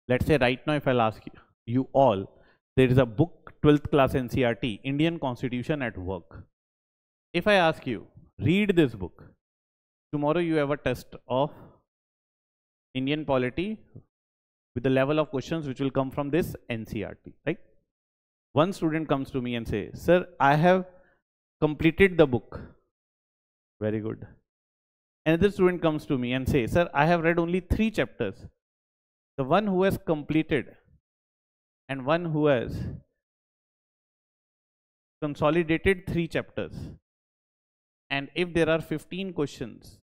Let's say right now if I'll ask you all, there is a book 12th class NCERT, Indian Constitution at Work. If I ask you, read this book, tomorrow you have a test of Indian polity with the level of questions which will come from this NCERT, right? One student comes to me and say, sir, I have completed the book. Very good. Another student comes to me and say, sir, I have read only 3 chapters. The one who has completed and one who has consolidated 3 chapters. And if there are 15 questions,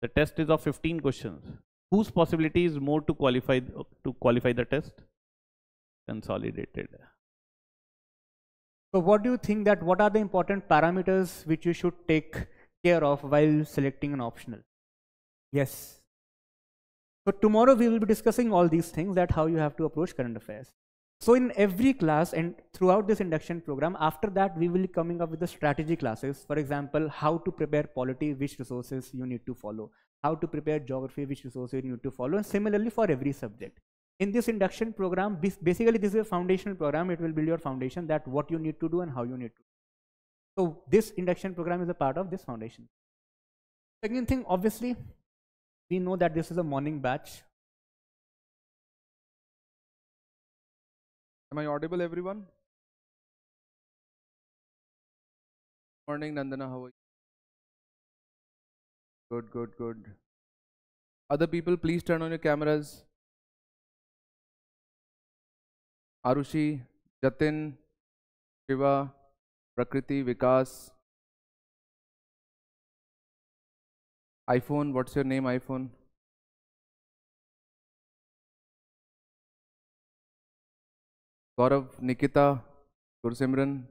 the test is of 15 questions. Whose possibility is more to qualify the test? Consolidated. So what do you think that what are the important parameters which you should take care of while selecting an optional? Yes. So tomorrow we will be discussing all these things, that how you have to approach current affairs. So in every class and throughout this induction program, after that we will be coming up with the strategy classes. For example, how to prepare polity, which resources you need to follow. How to prepare geography, which resources you need to follow. And similarly for every subject. In this induction program, basically this is a foundational program. It will build your foundation, that what you need to do and how you need to do. So this induction program is a part of this foundation. Second thing, obviously, we know that this is a morning batch. Am I audible, everyone? Morning, Nandana, how are you? Good, good, good. Other people, please turn on your cameras. Arushi, Jatin, Shiva, Prakriti, Vikas. iPhone, what's your name, iPhone? Gaurav, Nikita, Gursimran.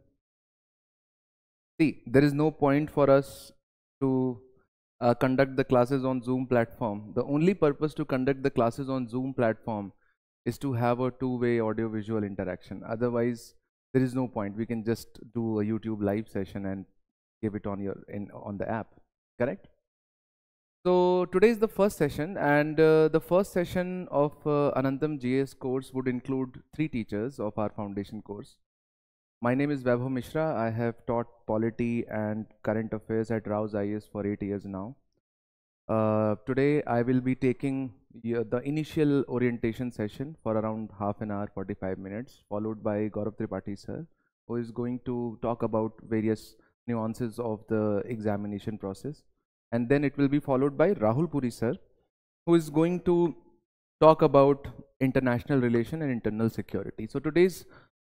See, there is no point for us to conduct the classes on Zoom platform. The only purpose to conduct the classes on Zoom platform is to have a two-way audio-visual interaction. Otherwise, there is no point. We can just do a YouTube live session and give it on on the app. Correct? So today is the first session, and the first session of Anantam IAS course would include 3 teachers of our foundation course. My name is Vaibhav Mishra. I have taught polity and current affairs at Rahul IAS for 8 years now. Today I will be taking the initial orientation session for around half an hour, 45 minutes, followed by Gaurav Tripathi Sir, who is going to talk about various nuances of the examination process. And then it will be followed by Rahul Puri Sir, who is going to talk about international relation and internal security. So today's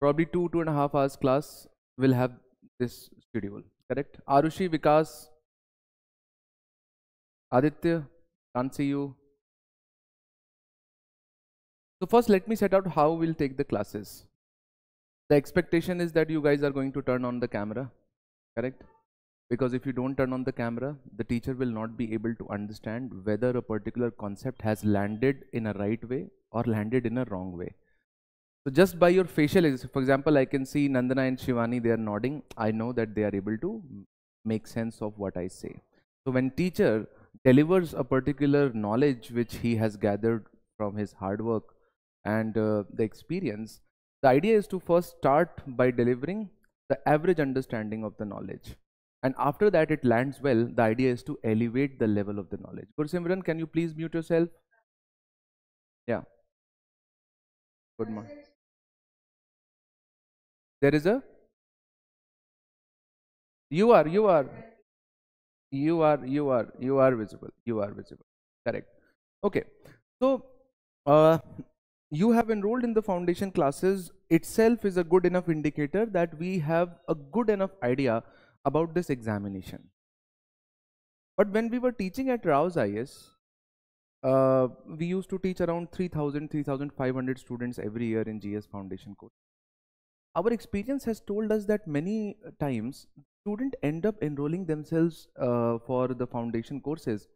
probably 2.5 hours class will have this schedule, correct? Arushi, Vikas, Aditya, can't see you. So first let me set out how we'll take the classes. The expectation is that you guys are going to turn on the camera, correct? Because if you don't turn on the camera, the teacher will not be able to understand whether a particular concept has landed in a right way or landed in a wrong way. So just by your facial, for example, I can see Nandana and Shivani, they are nodding. I know that they are able to make sense of what I say. So when teacher delivers a particular knowledge which he has gathered from his hard work and the experience, the idea is to first start by delivering the average understanding of the knowledge. And after that it lands well, the idea is to elevate the level of the knowledge. Gursimran, can you please mute yourself? Yeah. Good morning. There is a? You are visible. You are visible. Correct. Okay. So, you have enrolled in the foundation classes itself is a good enough indicator that we have a good enough idea about this examination. But when we were teaching at Rahul IAS, we used to teach around 3,500 students every year in GS Foundation course. Our experience has told us that many times students end up enrolling themselves for the foundation courses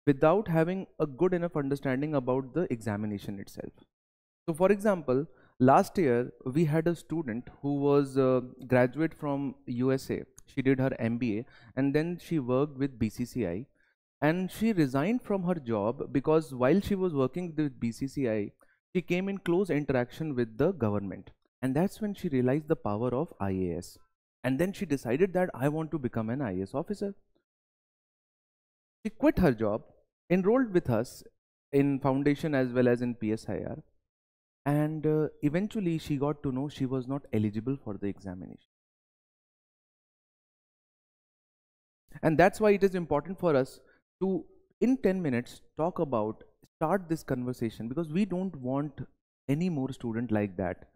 without having a good enough understanding about the examination itself. So for example, last year we had a student who was graduate from USA. She did her MBA and then she worked with BCCI, and she resigned from her job because while she was working with BCCI, She came in close interaction with the government, and that's when she realized the power of IAS. And then she decided that I want to become an IAS officer. She quit her job, enrolled with us in foundation as well as in PSIR, and eventually she got to know she was not eligible for the examination. And that's why it is important for us to, in 10 minutes, start this conversation, because we don't want any more student like that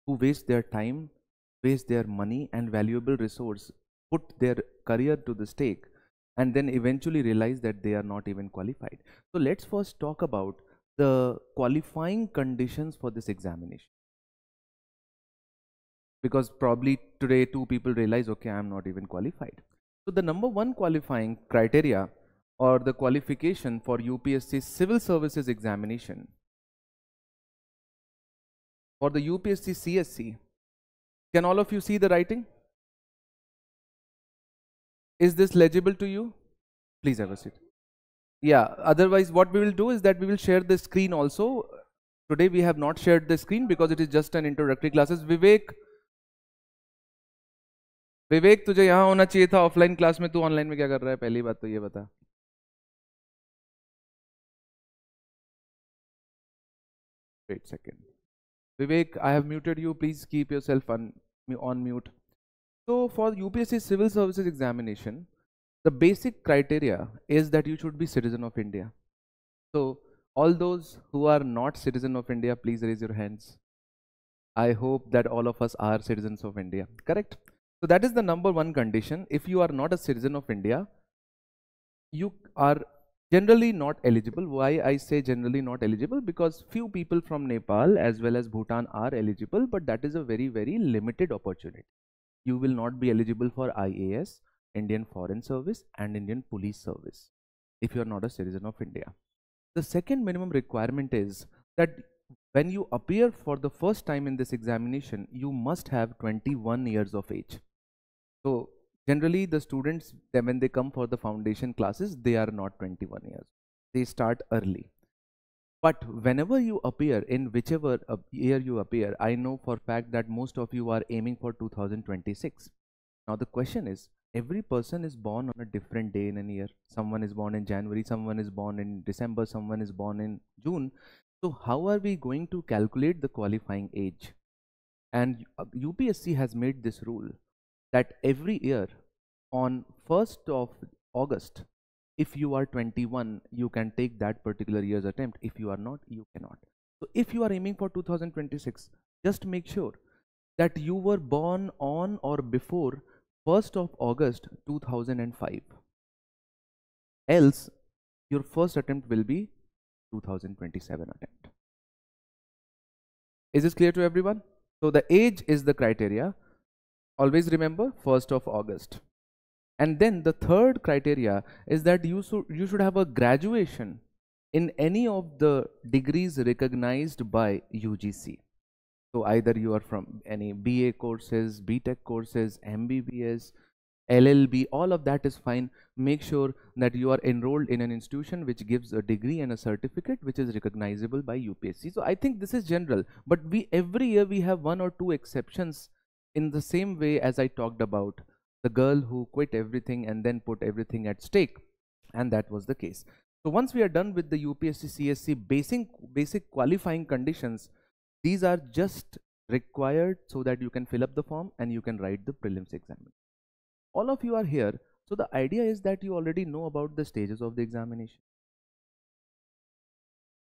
who waste their time, waste their money and valuable resource, put their career to the stake, and then eventually realize that they are not even qualified. So let's first talk about the qualifying conditions for this examination. Because probably today 2 people realize, okay, I'm not even qualified. So the number 1 qualifying criteria or the qualification for UPSC Civil Services examination, for the UPSC CSE, can all of you see the writing? Is this legible to you? Please have a seat. Yeah, otherwise what we will do is that we will share the screen also. Today we have not shared the screen because it is just an introductory classes. विवेक तुझे यहाँ होना चाहिए था offline class में, तू online में क्या कर रहा है? पहली बात तो ये बता. Wait a second. Vivek, I have muted you. Please keep yourself on mute. So for UPSC Civil Services examination, the basic criteria is that you should be citizen of India. So all those who are not citizen of India, please raise your hands. I hope that all of us are citizens of India, correct? So that is the number 1 condition. If you are not a citizen of India, you are generally not eligible. Why I say generally not eligible? Because few people from Nepal as well as Bhutan are eligible, but that is a very, very limited opportunity. You will not be eligible for IAS, Indian Foreign Service and Indian Police Service if you are not a citizen of India. The second minimum requirement is that when you appear for the first time in this examination, you must have 21 years of age. So generally the students, when they come for the foundation classes, they are not 21 years. They start early. But whenever you appear, in whichever year you appear, I know for a fact that most of you are aiming for 2026. Now the question is, every person is born on a different day in a year. Someone is born in January, someone is born in December, someone is born in June. So how are we going to calculate the qualifying age? And UPSC has made this rule that every year on 1st of August, if you are 21, you can take that particular year's attempt. If you are not, you cannot. So if you are aiming for 2026, just make sure that you were born on or before 1st of August 2005. Else, your first attempt will be 2027 attempt. Is this clear to everyone? So the age is the criteria. Always remember 1st of August. And then the third criteria is that you should have a graduation in any of the degrees recognized by UGC. So either you are from any BA courses, BTech courses, MBBS, LLB, all of that is fine. Make sure that you are enrolled in an institution which gives a degree and a certificate which is recognizable by UPSC. So I think this is general, but every year we have 1 or 2 exceptions in the same way as I talked about the girl who quit everything and then put everything at stake, and that was the case. So once we are done with the UPSC CSE basic qualifying conditions, these are just required so that you can fill up the form and you can write the prelims exam. All of you are here, so the idea is that you already know about the stages of the examination.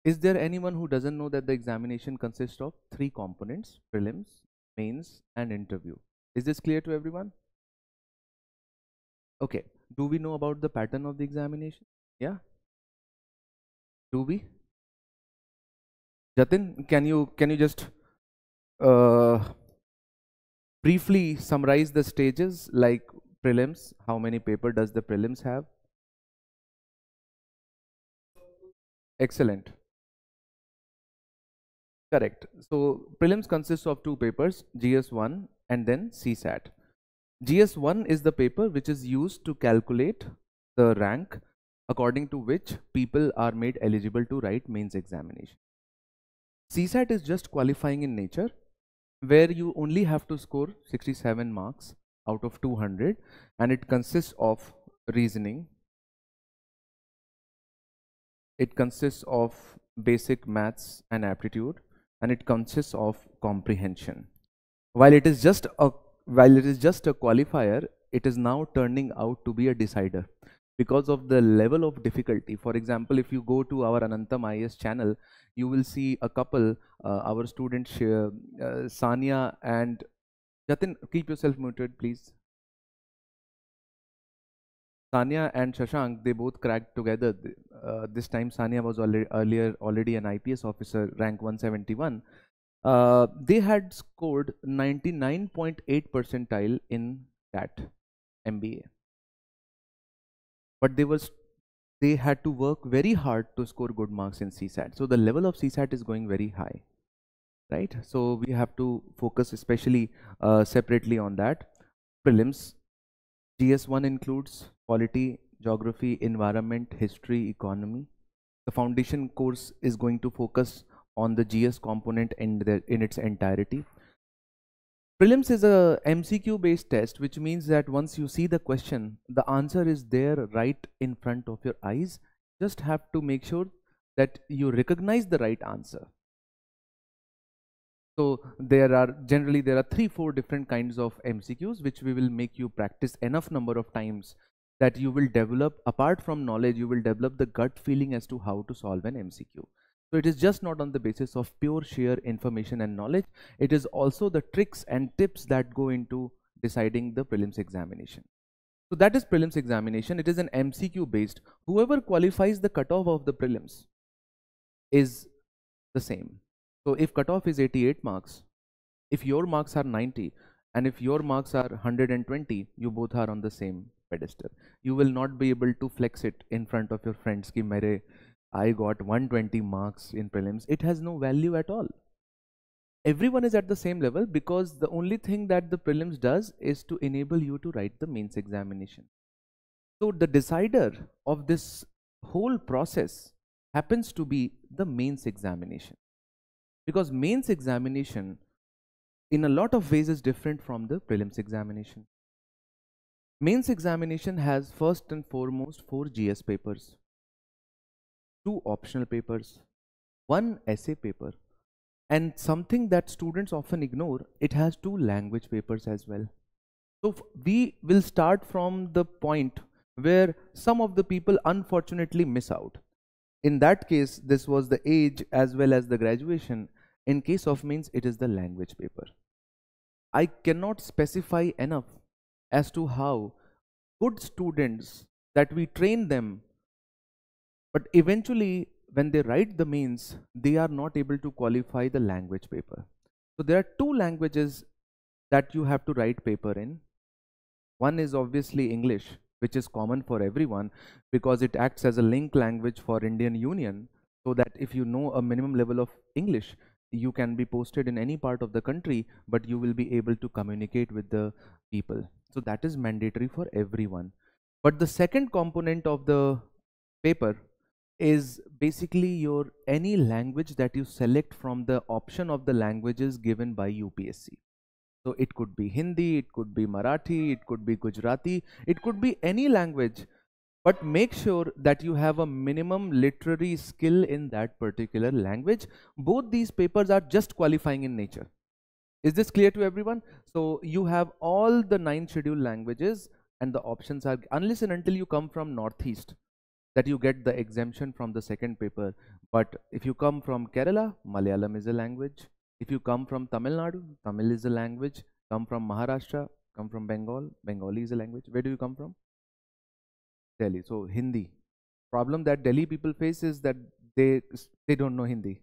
Is there anyone who doesn't know that the examination consists of 3 components: prelims, mains and interview? Is this clear to everyone? Okay, do we know about the pattern of the examination? Yeah? Do we? Jatin, can you just briefly summarize the stages, like prelims? How many papers does the prelims have? Excellent. Correct. So prelims consists of 2 papers, GS-I and then CSAT. GS-I is the paper which is used to calculate the rank according to which people are made eligible to write mains examination. CSAT is just qualifying in nature, where you only have to score 67 marks out of 200, and it consists of reasoning, it consists of basic maths and aptitude, and it consists of comprehension. While it is just a qualifier, it is now turning out to be a decider because of the level of difficulty. For example, if you go to our Anantam IAS channel, you will see a couple, our students, Sania and Jatin, keep yourself muted, please. Sania and Shashank, they both cracked together. This time Sania was already an IPS officer, rank 171. They had scored 99.8 percentile in that MBA. But they had to work very hard to score good marks in CSAT. So the level of CSAT is going very high, right? So we have to focus especially separately on that. Prelims, GS-I includes polity, geography, environment, history, economy. The foundation course is going to focus on the GS component in its entirety. Prelims is a MCQ based test, which means that once you see the question, the answer is there right in front of your eyes. Just have to make sure that you recognize the right answer. So there are 3-4 different kinds of MCQs, which we will make you practice enough number of times that you will develop, apart from knowledge, you will develop the gut feeling as to how to solve an MCQ. So it is just not on the basis of pure sheer information and knowledge, it is also the tricks and tips that go into deciding the prelims examination. So that is prelims examination. It is an MCQ based. Whoever qualifies the cutoff of the prelims is the same. So if cutoff is 88 marks, if your marks are 90 and if your marks are 120, you both are on the same pedestal. You will not be able to flex it in front of your friends ki mere I got 120 marks in prelims. It has no value at all. Everyone is at the same level because the only thing that the prelims does is to enable you to write the mains examination. So the decider of this whole process happens to be the mains examination, because mains examination in a lot of ways is different from the prelims examination. Mains examination has first and foremost 4 GS papers, 2 optional papers, 1 essay paper, and something that students often ignore, it has 2 language papers as well. So we will start from the point where some of the people unfortunately miss out. In that case, this was the age as well as the graduation. In case of mains, it is the language paper. I cannot specify enough as to how good students that we train them, but eventually when they write the mains, they are not able to qualify the language paper. So there are 2 languages that you have to write paper in. One is obviously English, which is common for everyone because it acts as a link language for Indian Union, so that if you know a minimum level of English, you can be posted in any part of the country, but you will be able to communicate with the people. So that is mandatory for everyone. But the second component of the paper is basically your any language that you select from the option of the languages given by UPSC. So it could be Hindi, it could be Marathi, it could be Gujarati, it could be any language, but make sure that you have a minimum literary skill in that particular language. Both these papers are just qualifying in nature. Is this clear to everyone? So you have all the 9 scheduled languages, and the options are, unless and until you come from Northeast, that you get the exemption from the second paper. But if you come from Kerala, Malayalam is a language. If you come from Tamil Nadu, Tamil is a language. Come from Maharashtra, come from Bengal, Bengali is a language. Where do you come from? Delhi. So Hindi. Problem that Delhi people face is that they don't know Hindi.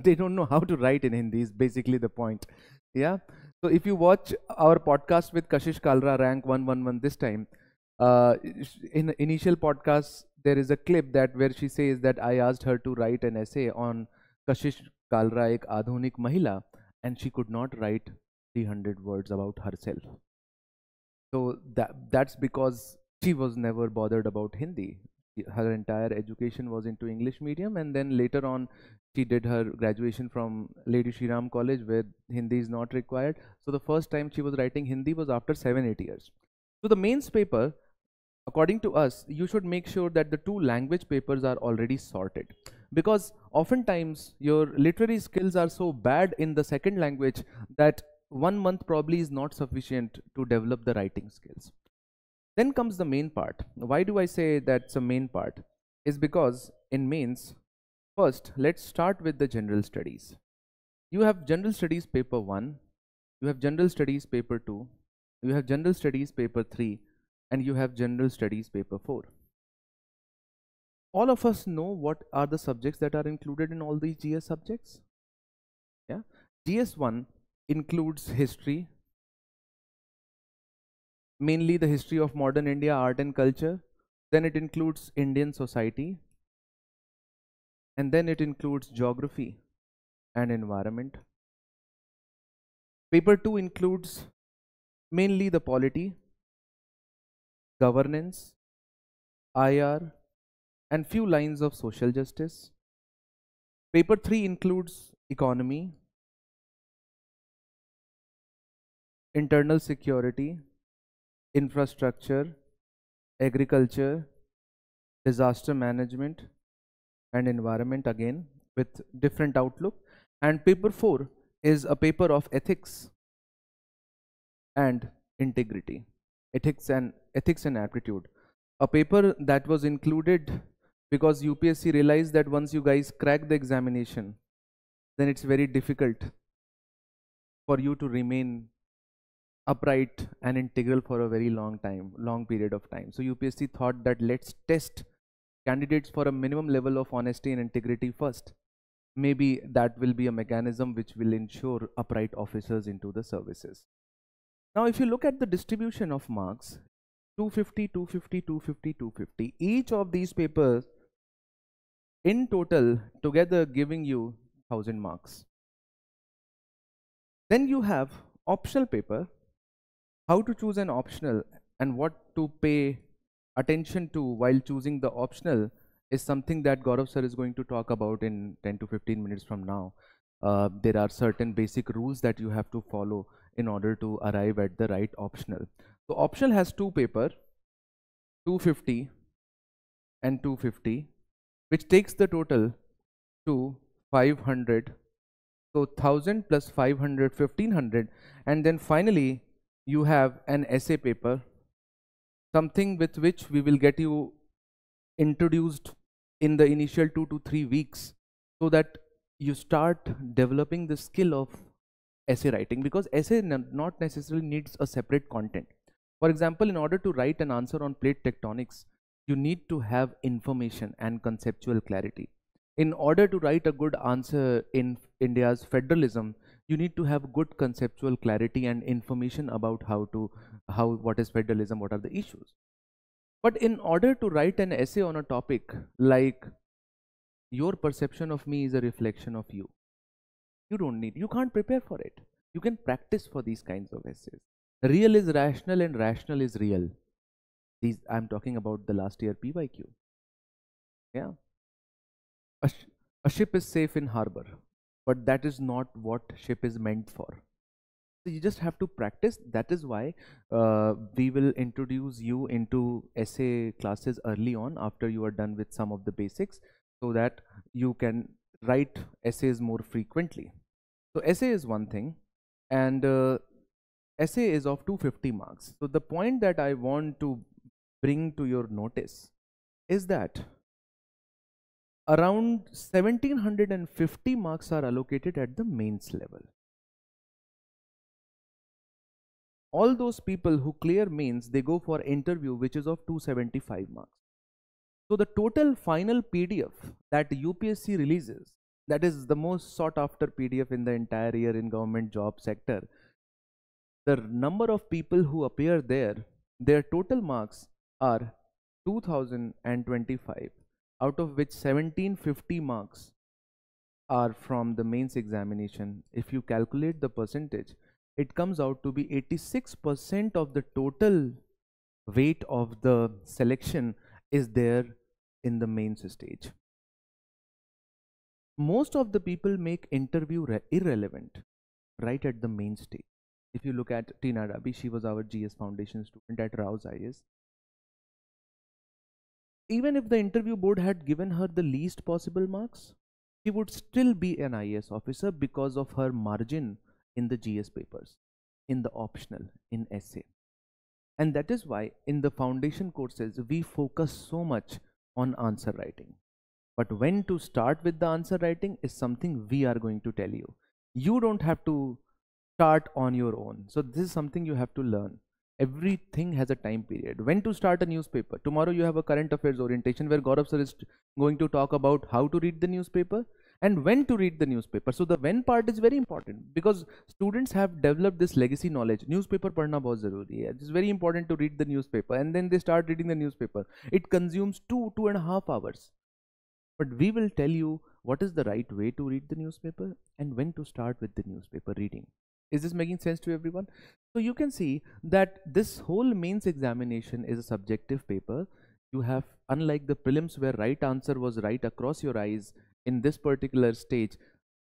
They don't know how to write in Hindi is basically the point. Yeah. So if you watch our podcast with Kashish Kalra, rank 111 this time, in initial podcast there is a clip that where she says that I asked her to write an essay on Kashish Kalra, ek adhunik mahila, and she could not write 300 words about herself. So that's because she was never bothered about Hindi. her entire education was into English medium, and then later on she did her graduation from Lady Shri Ram College, where Hindi is not required. So the first time she was writing Hindi was after 7-8 years. So the mains paper, according to us, you should make sure that the 2 language papers are already sorted, because oftentimes your literary skills are so bad in the second language that 1 month probably is not sufficient to develop the writing skills. Then comes the main part. Why do I say that's a main part? Is because in mains, first let's start with the general studies. You have general studies paper 1, you have general studies paper 2, you have general studies paper 3, and you have general studies paper 4. All of us know what are the subjects that are included in all these GS subjects. Yeah, GS1 includes history, mainly the history of modern India, art and culture. Then it includes Indian society, and then it includes geography and environment. Paper 2 includes mainly the polity, governance, IR, and few lines of social justice. Paper 3 includes economy, internal security, infrastructure, agriculture, disaster management, and environment, again with different outlook. And paper 4 is a paper of ethics and integrity, ethics and aptitude, a paper that was included because UPSC realized that once you guys crack the examination, then it's very difficult for you to remain upright and integral for a very long period of time. So UPSC thought that let's test candidates for a minimum level of honesty and integrity first. Maybe that will be a mechanism which will ensure upright officers into the services. Now if you look at the distribution of marks, 250, 250, 250, 250, each of these papers in total together giving you 1000 marks. Then you have optional paper. How to choose an optional and what to pay attention to while choosing the optional is something that Gaurav Sir is going to talk about in 10 to 15 minutes from now. There are certain basic rules that you have to follow in order to arrive at the right optional. So optional has 2 papers, 250 and 250, which takes the total to 500. So 1000 plus 500, 1500, and then finally you have an essay paper, something with which we will get you introduced in the initial 2 to 3 weeks, so that you start developing the skill of essay writing, because essay not necessarily needs a separate content. For example, in order to write an answer on plate tectonics, you need to have information and conceptual clarity. In order to write a good answer in India's federalism, you need to have good conceptual clarity and information about what is federalism, what are the issues. But in order to write an essay on a topic like your perception of me is a reflection of you, you can't prepare for it. You can practice for these kinds of essays. Real is rational and rational is real. I'm talking about the last year PYQ. Yeah. A ship is safe in harbor, but that is not what ship is meant for. So you just have to practice. That is why we will introduce you into essay classes early on after you are done with some of the basics, so that you can write essays more frequently. So essay is one thing, and essay is of 250 marks. So the point that I want to bring to your notice is that around 1750 marks are allocated at the mains level. All those people who clear mains, they go for interview, which is of 275 marks. So the total final PDF that UPSC releases, that is the most sought after PDF in the entire year in government job sector, the number of people who appear there, their total marks are 2025, out of which 1750 marks are from the mains examination. If you calculate the percentage, it comes out to be 86% of the total weight of the selection is there in the mains stage. Most of the people make interview irrelevant right at the main stage. If you look at Tina Rabi, she was our GS Foundation student at Rahul IAS. Even if the interview board had given her the least possible marks, she would still be an IAS officer because of her margin in the GS papers, in the optional, in essay. And that is why in the foundation courses, we focus so much on answer writing. But when to start with the answer writing is something we are going to tell you. You don't have to start on your own. So this is something you have to learn. Everything has a time period. When to start a newspaper. Tomorrow you have a current affairs orientation where Gaurav Sir is going to talk about how to read the newspaper and when to read the newspaper. So the when part is very important because students have developed this legacy knowledge. Newspaper padhna bahut zaruri hai. It's very important to read the newspaper and then they start reading the newspaper. It consumes 2.5 hours. But we will tell you what is the right way to read the newspaper and when to start with the newspaper reading. Is this making sense to everyone? So you can see that this whole mains examination is a subjective paper. You have, unlike the prelims where right answer was right across your eyes, in this particular stage,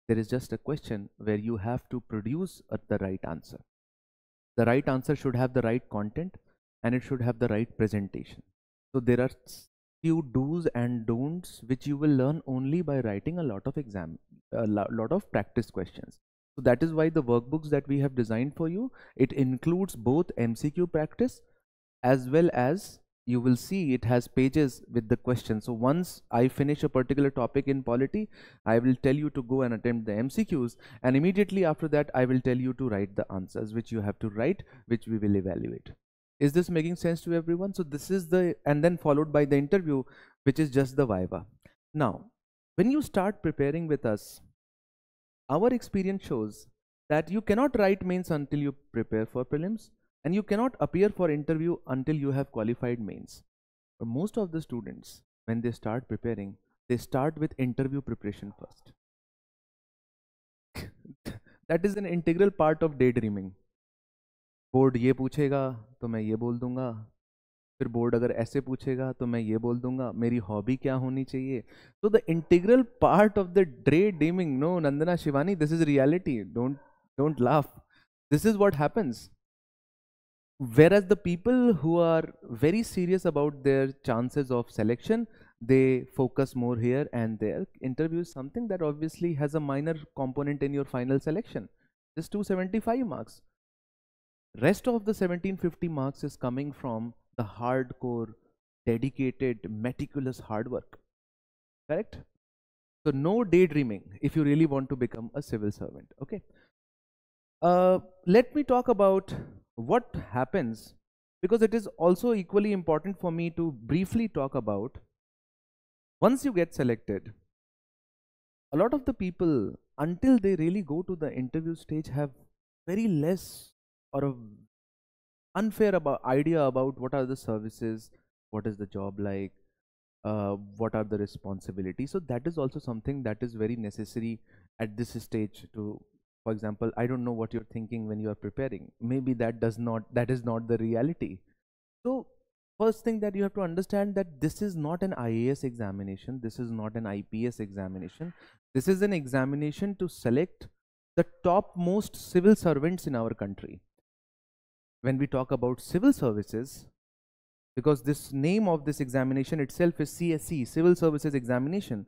there is just a question where you have to produce the right answer. The right answer should have the right content and it should have the right presentation. So there are few do's and don'ts which you will learn only by writing a lot of practice questions. So that is why the workbooks that we have designed for you, it includes both MCQ practice as well as you will see it has pages with the questions. So once I finish a particular topic in polity, I will tell you to go and attempt the MCQs, and immediately after that I will tell you to write the answers which you have to write, which we will evaluate. Is this making sense to everyone? So this is the, and then followed by the interview, which is just the Viva. Now, when you start preparing with us, our experience shows that you cannot write mains until you prepare for prelims, and you cannot appear for interview until you have qualified mains. But most of the students, when they start preparing, they start with interview preparation first. That is an integral part of daydreaming. Board ये पूछेगा तो मैं ये बोल दूंगा, फिर board अगर ऐसे पूछेगा तो मैं ये बोल दूंगा, मेरी हॉबी क्या होनी चाहिए. So the integral part of the daydreaming, no Nandana, Shivani, this is reality. Don't laugh. This is what happens. Whereas the people who are very serious about their chances of selection, they focus more here and there. Interview is something that obviously has a minor component in your final selection. Just 275 marks. Rest of the 1750 marks is coming from the hardcore, dedicated, meticulous hard work. Correct? So no daydreaming if you really want to become a civil servant. Okay. Let me talk about what happens, because it is also equally important for me to briefly talk about once you get selected. A lot of the people, until they really go to the interview stage, have very less or a unfair idea about what are the services, what is the job like, what are the responsibilities. So that is also something that is very necessary at this stage to, for example, I don't know what you're thinking when you are preparing. Maybe that is not the reality. So first thing that you have to understand that this is not an IAS examination. This is not an IPS examination. This is an examination to select the topmost civil servants in our country. When we talk about civil services, because this name of this examination itself is CSE, Civil Services Examination.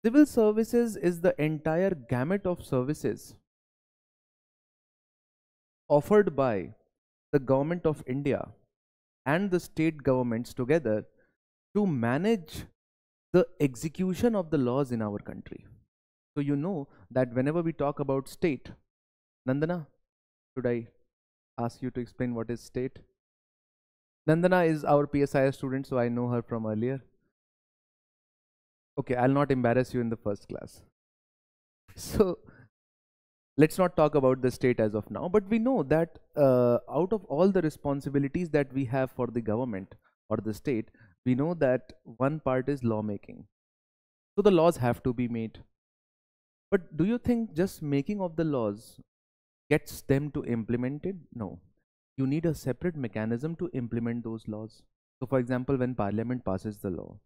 Civil services is the entire gamut of services offered by the government of India and the state governments together to manage the execution of the laws in our country. So you know that whenever we talk about state, Nandana, should I ask you to explain what is state? Nandana is our PSIR student, so I know her from earlier. Okay, I'll not embarrass you in the first class. So let's not talk about the state as of now, but we know that out of all the responsibilities that we have for the government or the state, we know that one part is lawmaking. So the laws have to be made. But do you think just making of the laws gets them to implement it? No. You need a separate mechanism to implement those laws. So for example, when Parliament passes the law,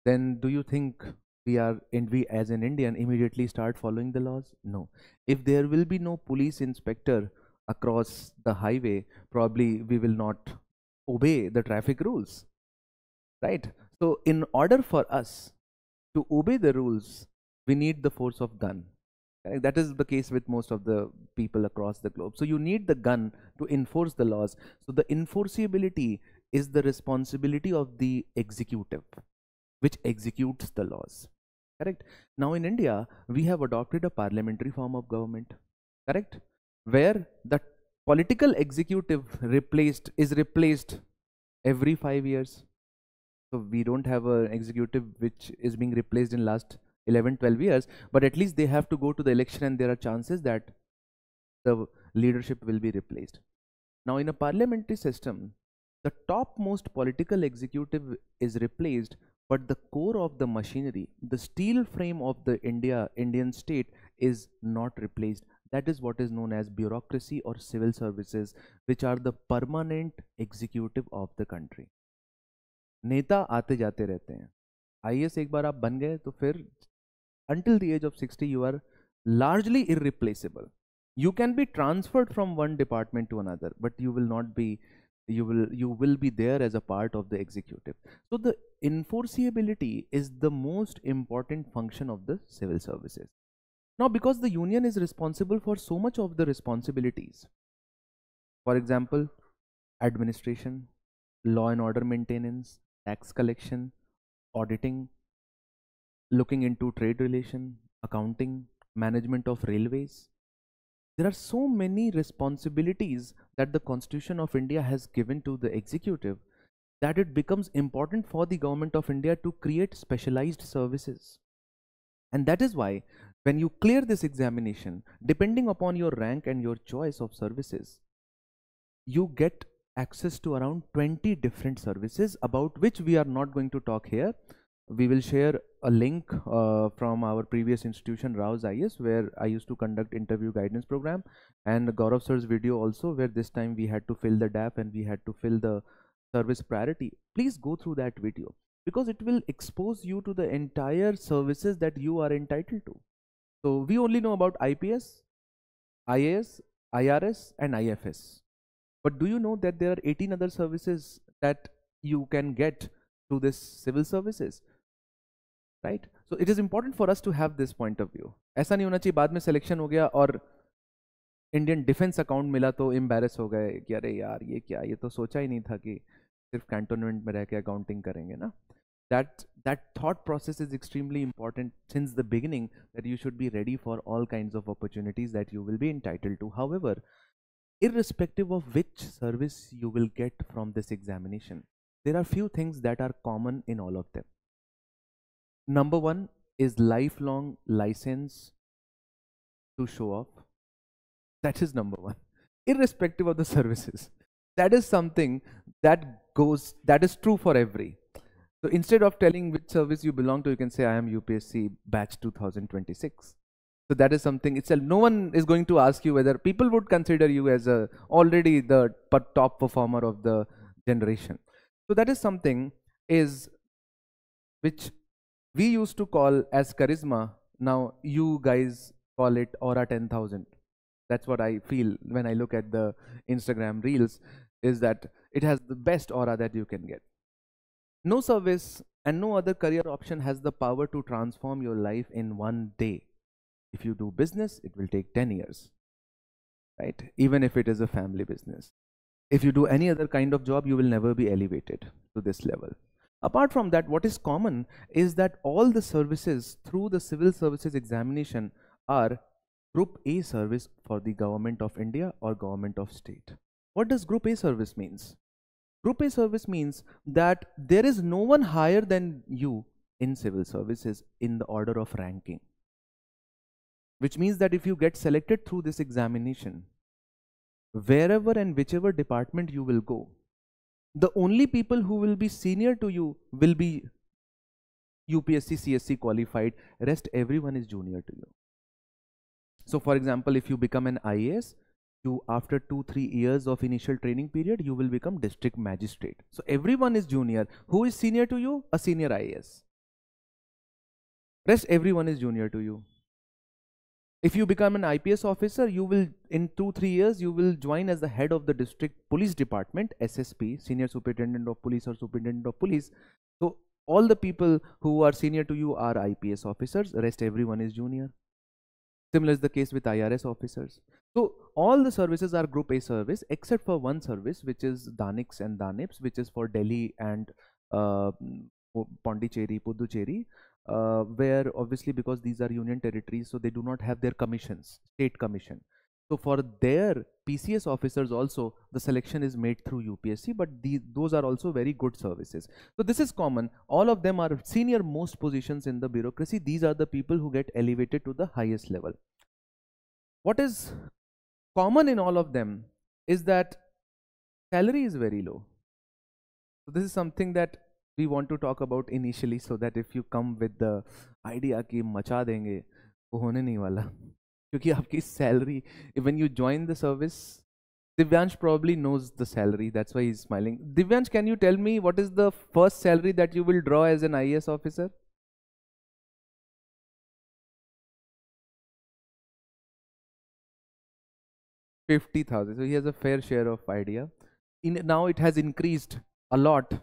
then do you think we as an Indian immediately start following the laws? No. If there will be no police inspector across the highway, probably we will not obey the traffic rules, right? So in order for us to obey the rules, we need the force of gun. Correct? That is the case with most of the people across the globe. So you need the gun to enforce the laws. So the enforceability is the responsibility of the executive, which executes the laws. Correct? Now in India, we have adopted a parliamentary form of government. Correct? Where the political executive is replaced every 5 years. So we don't have an executive which is being replaced in last 11-12 years, but at least they have to go to the election and there are chances that the leadership will be replaced. Now in a parliamentary system, the topmost political executive is replaced, but the core of the machinery, the steel frame of the Indian state is not replaced. That is what is known as bureaucracy or civil services, which are the permanent executive of the country. नेता आते जाते रहते हैं. IAS एक बार आप बन गए तो फिर until the age of 60 you are largely irreplaceable. You can be transferred from one department to another, but you will not be, you will be there as a part of the executive. So the enforceability is the most important function of the civil services. Now because the union is responsible for so much of the responsibilities, for example, administration, law and order maintenance, tax collection, auditing, looking into trade relation, accounting, management of railways. There are so many responsibilities that the Constitution of India has given to the executive that it becomes important for the government of India to create specialized services. And that is why when you clear this examination, depending upon your rank and your choice of services, you get access to around 20 different services about which we are not going to talk here. We will share a link from our previous institution, Rahul IAS, where I used to conduct interview guidance program, and Gaurav Sir's video also, where this time we had to fill the DAP and we had to fill the service priority. Please go through that video because it will expose you to the entire services that you are entitled to. So we only know about IPS, IAS, IRS and IFS. But do you know that there are 18 other services that you can get through this civil services? Right? So it is important for us to have this point of view. ऐसा नहीं होना चाहिए बाद में selection हो गया और Indian Defense Account मिला तो embarrass हो गए कि अरे यार ये क्या, ये तो सोचा ही नहीं था कि सिर्फ cantonment में रह के accounting करेंगे ना. That thought process is extremely important since the beginning, that you should be ready for all kinds of opportunities that you will be entitled to. However, irrespective of which service you will get from this examination, there are few things that are common in all of them. Number one is lifelong license to show off. That is number one, irrespective of the services. That is something that is true for every. So instead of telling which service you belong to, you can say I am UPSC batch 2026. So that is something itself. No one is going to ask you whether people would consider you as already the top performer of the generation. So that is something which we used to call as charisma. Now you guys call it aura 10,000. That's what I feel when I look at the Instagram reels, is that it has the best aura that you can get. No service and no other career option has the power to transform your life in one day. If you do business, it will take 10 years, right? Even if it is a family business. If you do any other kind of job, you will never be elevated to this level. Apart from that, what is common is that all the services through the civil services examination are Group A service for the government of India or government of state. What does Group A service means? Group A service means that there is no one higher than you in civil services in the order of ranking. Which means that if you get selected through this examination, wherever and whichever department you will go, the only people who will be senior to you will be UPSC CSE qualified, rest everyone is junior to you. So for example, if you become an IAS, after 2-3 years of initial training period, you will become district magistrate. So everyone is junior. Who is senior to you? A senior IAS. Rest everyone is junior to you. If you become an IPS officer, you will, in 2-3 years, you will join as the head of the district police department, SSP, Senior Superintendent of Police or Superintendent of Police. So all the people who are senior to you are IPS officers, rest everyone is junior. Similar is the case with IRS officers. So all the services are Group A service except for one service, which is Danix and Danips, which is for Delhi and Pondicherry, Puducherry, where obviously because these are union territories, so they do not have their commissions, state commission. So for their PCS officers also, the selection is made through UPSC, but those are also very good services. So this is common. All of them are senior most positions in the bureaucracy. These are the people who get elevated to the highest level. What is common in all of them is that salary is very low. So this is something that we want to talk about initially, so that if you come with the idea कि मचा देंगे, वो होने नहीं वाला, क्योंकि आपकी salary, when you join the service, Divyansh probably knows the salary, that's why he's smiling. Divyansh, can you tell me what is the first salary that you will draw as an IAS officer? $50,000. So he has a fair share of idea. Now it has increased a lot.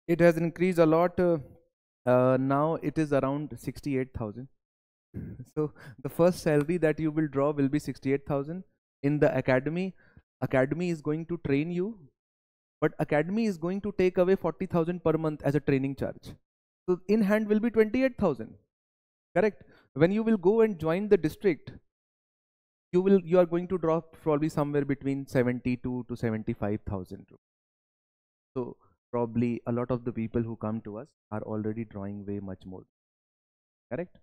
It has increased a lot. Now it is around 68,000. So the first salary that you will draw will be 68,000. In the academy, academy is going to train you, but academy is going to take away 40,000 per month as a training charge. So in hand will be 28,000. Correct? When you will go and join the district, you are going to draw probably somewhere between 72 to 75,000. So probably a lot of the people who come to us are already drawing way much more. Correct?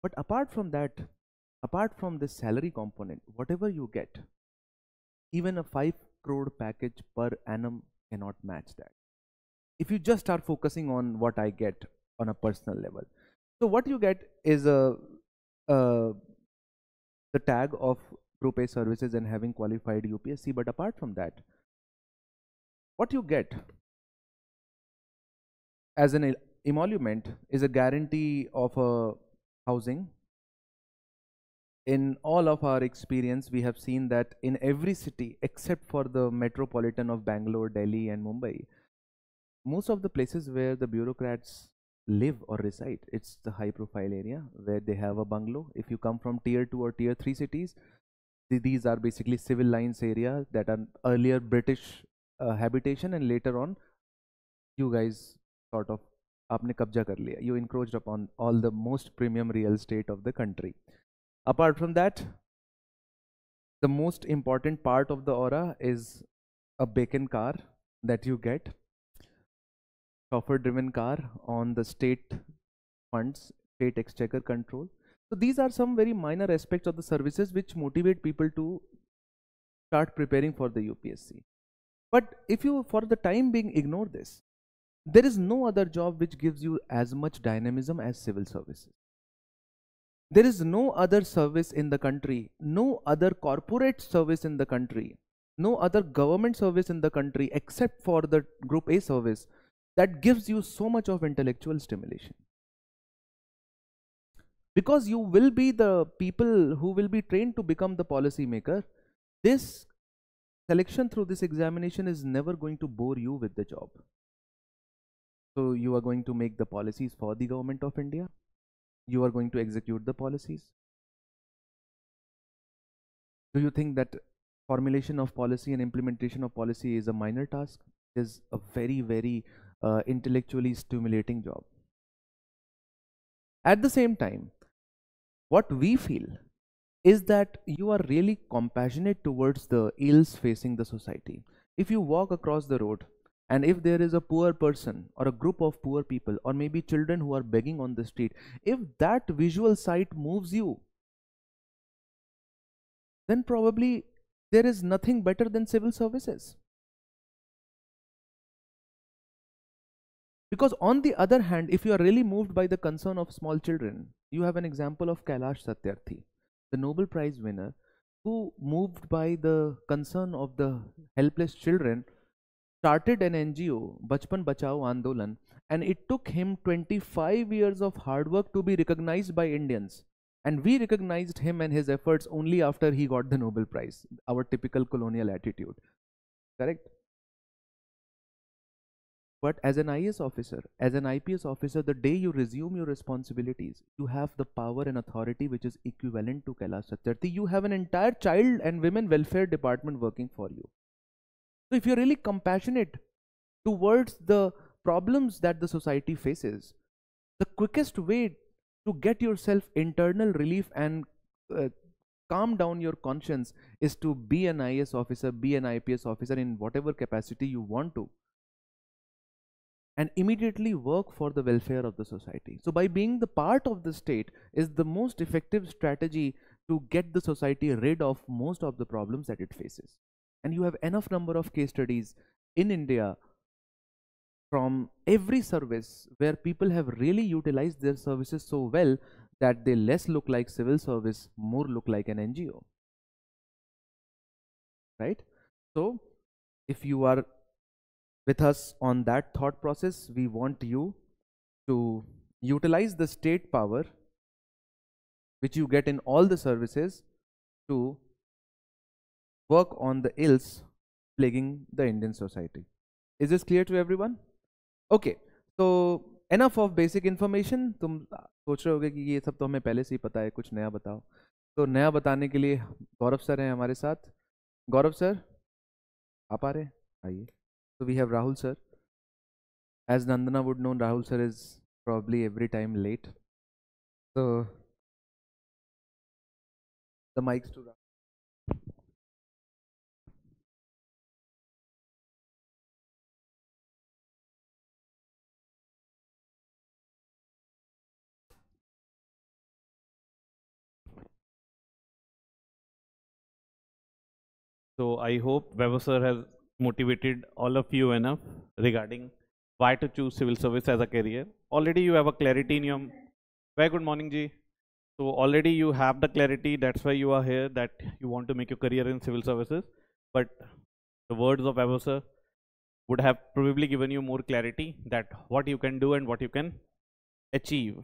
But apart from that, apart from the salary component, whatever you get, even a 5 crore package per annum cannot match that. If you just start focusing on what I get on a personal level. So what you get is the tag of Group A services and having qualified UPSC. But apart from that, what you get as an emolument is a guarantee of a housing. In all of our experience, we have seen that in every city except for the metropolitan of Bangalore, Delhi and Mumbai, most of the places where the bureaucrats live or reside, it's the high profile area where they have a bungalow. If you come from tier 2 or tier 3 cities, these are basically civil lines area that are earlier British habitation, and later on you guys sort of aapne kabja kar liya. You encroached upon all the most premium real estate of the country. Apart from that, the most important part of the aura is a Bacon car that you get, chauffeur driven car on the state funds, state exchequer control. So these are some very minor aspects of the services which motivate people to start preparing for the UPSC. But if you for the time being ignore this, there is no other job which gives you as much dynamism as civil services. There is no other service in the country, no other corporate service in the country, no other government service in the country except for the Group A service that gives you so much of intellectual stimulation. Because you will be the people who will be trained to become the policy maker, this selection through this examination is never going to bore you with the job. So you are going to make the policies for the government of India. You are going to execute the policies. Do you think that formulation of policy and implementation of policy is a minor task? It is a very, very intellectually stimulating job. At the same time, what we feel is that you are really compassionate towards the ills facing the society. If you walk across the road, and if there is a poor person or a group of poor people or maybe children who are begging on the street, if that visual sight moves you, then probably there is nothing better than civil services. Because on the other hand, if you are really moved by the concern of small children, you have an example of Kailash Satyarthi, the Nobel Prize winner, who moved by the concern of the helpless children started an NGO, Bachpan Bachao Andolan, and it took him 25 years of hard work to be recognized by Indians. And we recognized him and his efforts only after he got the Nobel Prize, our typical colonial attitude. Correct? But as an IAS officer, as an IPS officer, the day you resume your responsibilities, you have the power and authority which is equivalent to Kailash Satyarthi. You have an entire child and women welfare department working for you. So if you're really compassionate towards the problems that the society faces, the quickest way to get yourself internal relief and calm down your conscience is to be an IAS officer, be an IPS officer in whatever capacity you want to, and immediately work for the welfare of the society. So by being the part of the state is the most effective strategy to get the society rid of most of the problems that it faces. And you have enough number of case studies in India from every service where people have really utilized their services so well that they less look like civil service, more look like an NGO. Right? So if you are with us on that thought process, we want you to utilize the state power which you get in all the services to work on the ills plaguing the Indian society. Is this clear to everyone? Okay, so enough of basic information. तुम सोच रहे होगे कि ये सब तो हमें पहले से ही पता है, कुछ नया बताओ. तो नया बताने के लिए गौरव सर हैं हमारे साथ. गौरव सर, आप आ रहे हैं? आइए. So we have Rahul Sir. As Nandana would know, Rahul Sir is probably every time late. So the mics to Rahul. So I hope Vaibhav Sir has motivated all of you enough regarding why to choose civil service as a career. Already you have a clarity in your... Very good morning, Ji. So already you have the clarity, that's why you are here, that you want to make your career in civil services. But the words of Vaibhav Sir would have probably given you more clarity that what you can do and what you can achieve.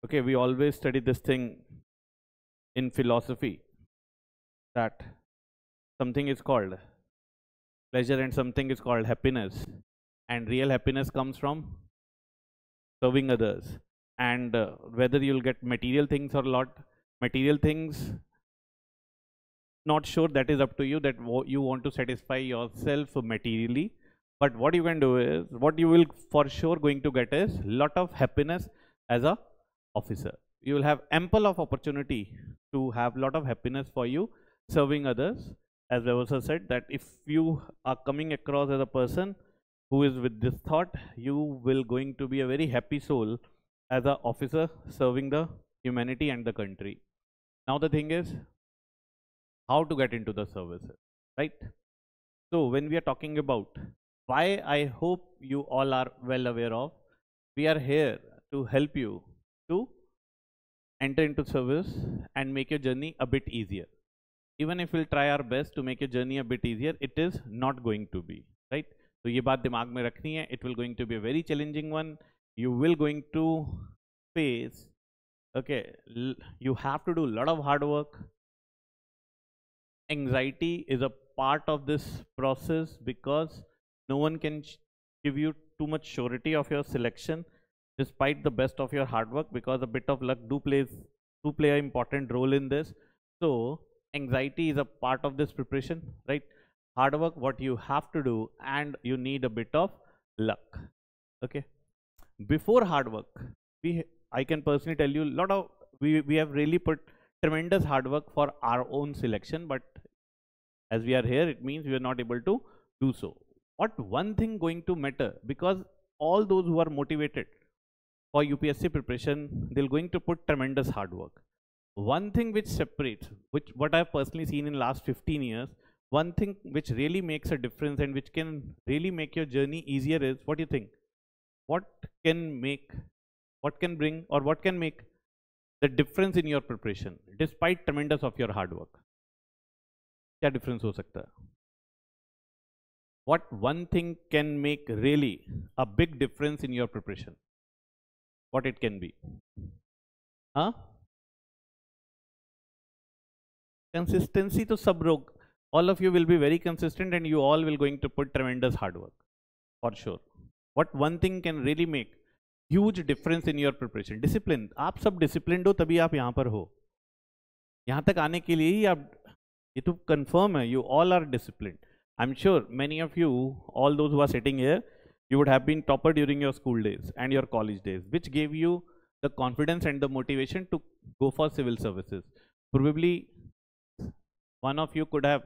Okay, we always study this thing in philosophy, that something is called pleasure and something is called happiness, and real happiness comes from serving others. And whether you'll get material things or not, material things, not sure, that is up to you, that you want to satisfy yourself materially. But what you can do is, what you will for sure going to get is lot of happiness as a officer. You will have ample of opportunity to have lot of happiness for you serving others. As Vaibhav Sir said, that if you are coming across as a person who is with this thought, you will going to be a very happy soul as an officer serving the humanity and the country. Now the thing is, how to get into the services, right? So when we are talking about why, I hope you all are well aware of, we are here to help you to enter into service and make your journey a bit easier. Even if we'll try our best to make your journey a bit easier, it is not going to be, right? So ये बात दिमाग में रखनी है. It will going to be a very challenging one. You will going to face, okay, you have to do a lot of hard work. Anxiety is a part of this process because no one can give you too much surety of your selection despite the best of your hard work, because a bit of luck do play an important role in this. So anxiety is a part of this preparation, right? Hard work, what you have to do, and you need a bit of luck. Okay, before hard work, I can personally tell you we have really put tremendous hard work for our own selection, but as we are here, it means we are not able to do so. What one thing going to matter, because all those who are motivated for UPSC preparation, they're going to put tremendous hard work. One thing which separates, what I've personally seen in last 15 years, one thing which really makes a difference and which can really make your journey easier is, what do you think? What can bring or what can make the difference in your preparation despite tremendous of your hard work? क्या difference हो सकता है? what one thing can make really a big difference in your preparation? What it can be? Huh? Consistency to sab log, all of you will be very consistent and you all will going to put tremendous hard work for sure. What one thing can really make huge difference in your preparation? Discipline. आप सब disciplined हो तभी आप यहाँ पर हो. यहाँ तक आने के लिए ही आप, ये तो confirm है, you all are disciplined. I'm sure many of you, all those who are sitting here, you would have been topper during your school days and your college days, which gave you the confidence and the motivation to go for civil services. Probably one of you could have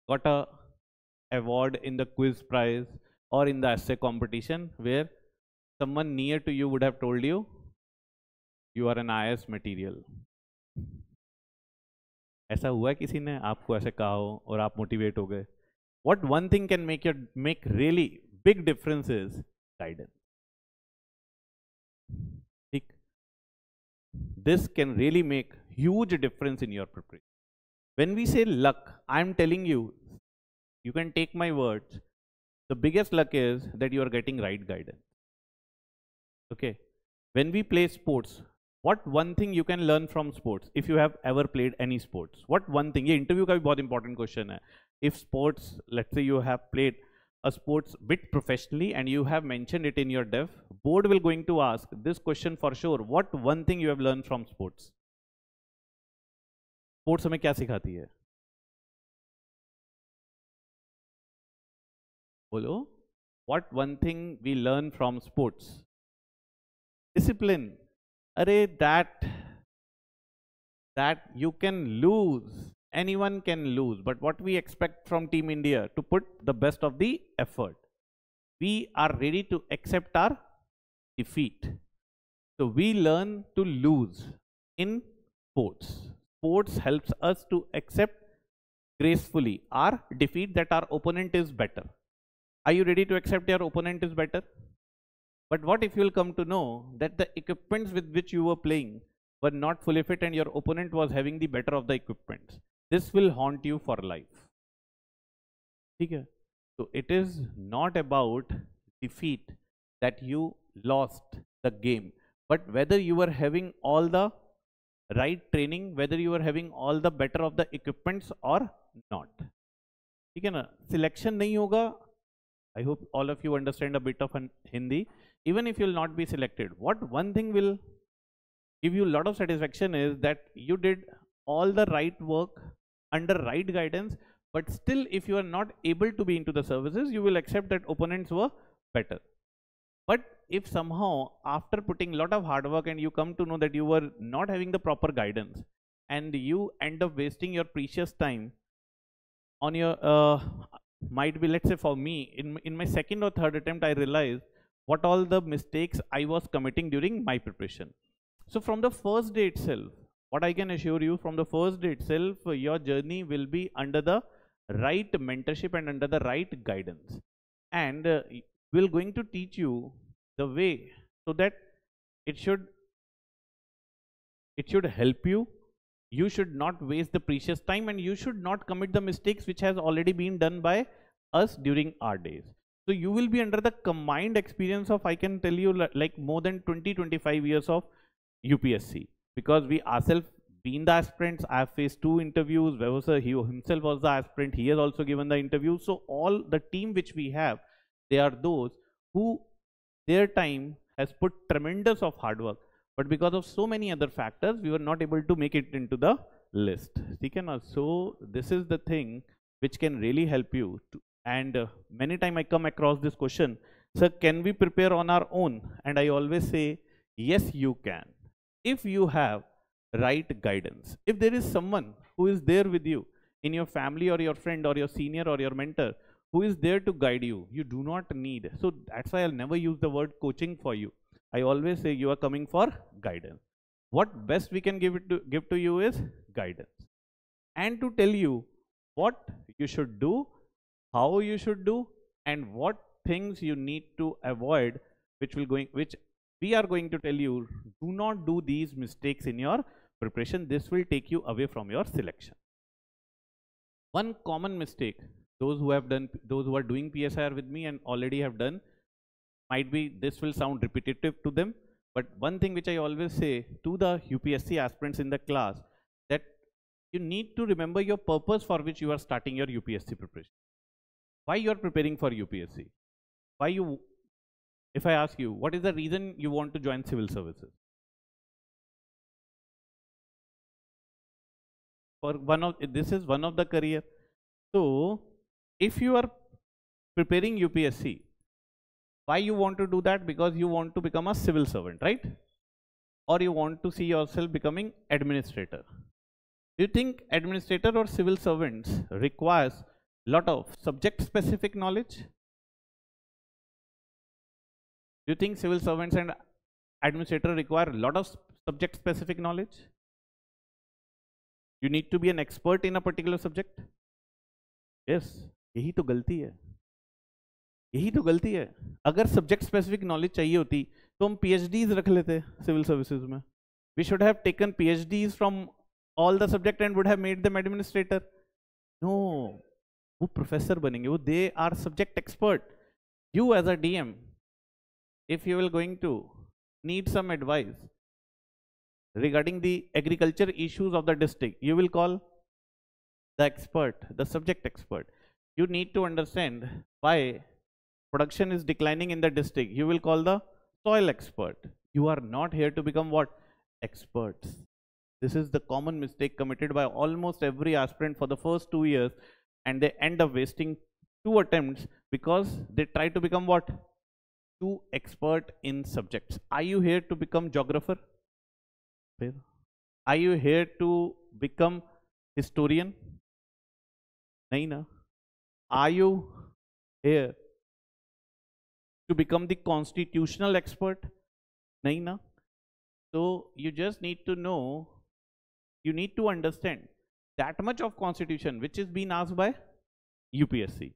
got a award in the quiz prize or in the essay competition where someone near to you would have told you, you are an IAS material. ऐसा हुआ है किसी ने आपको ऐसे कहा हो और आप मोटिवेट हो गए? What one thing can make really big difference is guidance. This can really make huge difference in your preparation. When we say luck, I am telling you, you can take my words. The biggest luck is that you are getting right guidance. Okay. When we play sports, what one thing you can learn from sports? If you have ever played any sports, what one thing? ये interview का भी बहुत important question है. If sports, let's say you have played a sports bit professionally and you have mentioned it in your dev, board will going to ask this question for sure. What one thing you have learned from sports? Sports हमें क्या सिखाती है? बोलो. What one thing we learn from sports? Discipline. Arey, that you can lose. Anyone can lose, but what we expect from Team India to put the best of the effort. We are ready to accept our defeat. So we learn to lose in sports. Sports helps us to accept gracefully our defeat, that our opponent is better. Are you ready to accept your opponent is better? But what if you will come to know that the equipments with which you were playing were not fully fit and your opponent was having the better of the equipments? This will haunt you for life. Okay? So it is not about defeat, that you lost the game, but whether you were having all the right training, whether you were having all the better of the equipments or not. ठीक है ना? Selection नहीं होगा. I hope all of you understand a bit of Hindi. Even if you will not be selected, what one thing will give you a lot of satisfaction is that you did all the right work under right guidance, but still if you are not able to be into the services, you will accept that opponents were better. But if somehow after putting a lot of hard work and you come to know that you were not having the proper guidance and you end up wasting your precious time on your might be, let's say for me, in my second or third attempt, I realized what all the mistakes I was committing during my preparation. So from the first day itself, what I can assure you, from the first day itself, your journey will be under the right mentorship and under the right guidance. And we're going to teach you the way so that it should help you. You should not waste the precious time and you should not commit the mistakes which has already been done by us during our days. So you will be under the combined experience of, I can tell you, like more than 20-25 years of UPSC, because we ourselves been the aspirants. I have faced 2 interviews. Vaibhav Sir, he himself was the aspirant. He has also given the interview. So all the team which we have, they are those who their time has put tremendous of hard work, but because of so many other factors, we were not able to make it into the list. So this is the thing which can really help you to, and many times I come across this question, sir, can we prepare on our own? And I always say, yes, you can. If you have right guidance, if there is someone who is there with you in your family or your friend or your senior or your mentor who is there to guide you, you do not need. So that's why I'll never use the word coaching for you. I always say you are coming for guidance. What best we can give to you is guidance, and to tell you what you should do, how you should do, and what things you need to avoid, which we are going to tell you. Do not do these mistakes in your preparation. This will take you away from your selection. One common mistake those who have done, those who are doing PSIR with me and already have done, might be this will sound repetitive to them, but one thing which I always say to the UPSC aspirants in the class, that you need to remember your purpose for which you are starting your UPSC preparation. Why you are preparing for UPSC? Why you, if I ask you, what is the reason you want to join civil services? For one of, this is one of the career. So if you are preparing UPSC, why you want to do that? Because you want to become a civil servant, right? Or you want to see yourself becoming administrator. Do you think administrator or civil servants requires lot of subject specific knowledge? Do you think civil servants and administrator require a lot of subject specific knowledge? You need to be an expert in a particular subject? Yes, यही तो गलती है, यही तो गलती है. अगर subject specific knowledge चाहिए होती तो हम PhDs रख लेते सिविल सर्विसेज में. We should have taken PhDs from all the subject and would have made them administrator. No, वो प्रोफेसर बनेंगे, वो they are subject expert. You as a DM, if you will going to need some advice regarding the agriculture issues of the district, you will call the expert, the subject expert. You need to understand why production is declining in the district, you will call the soil expert. You are not here to become what? Experts. This is the common mistake committed by almost every aspirant for the first 2 years, and they end up wasting 2 attempts because they try to become what? Too expert in subjects. Are you here to become geographer? Are you here to become historian? Nahin na. Are you here to become the constitutional expert? Nahin na. So you just need to know, you need to understand that much of constitution which is being asked by UPSC.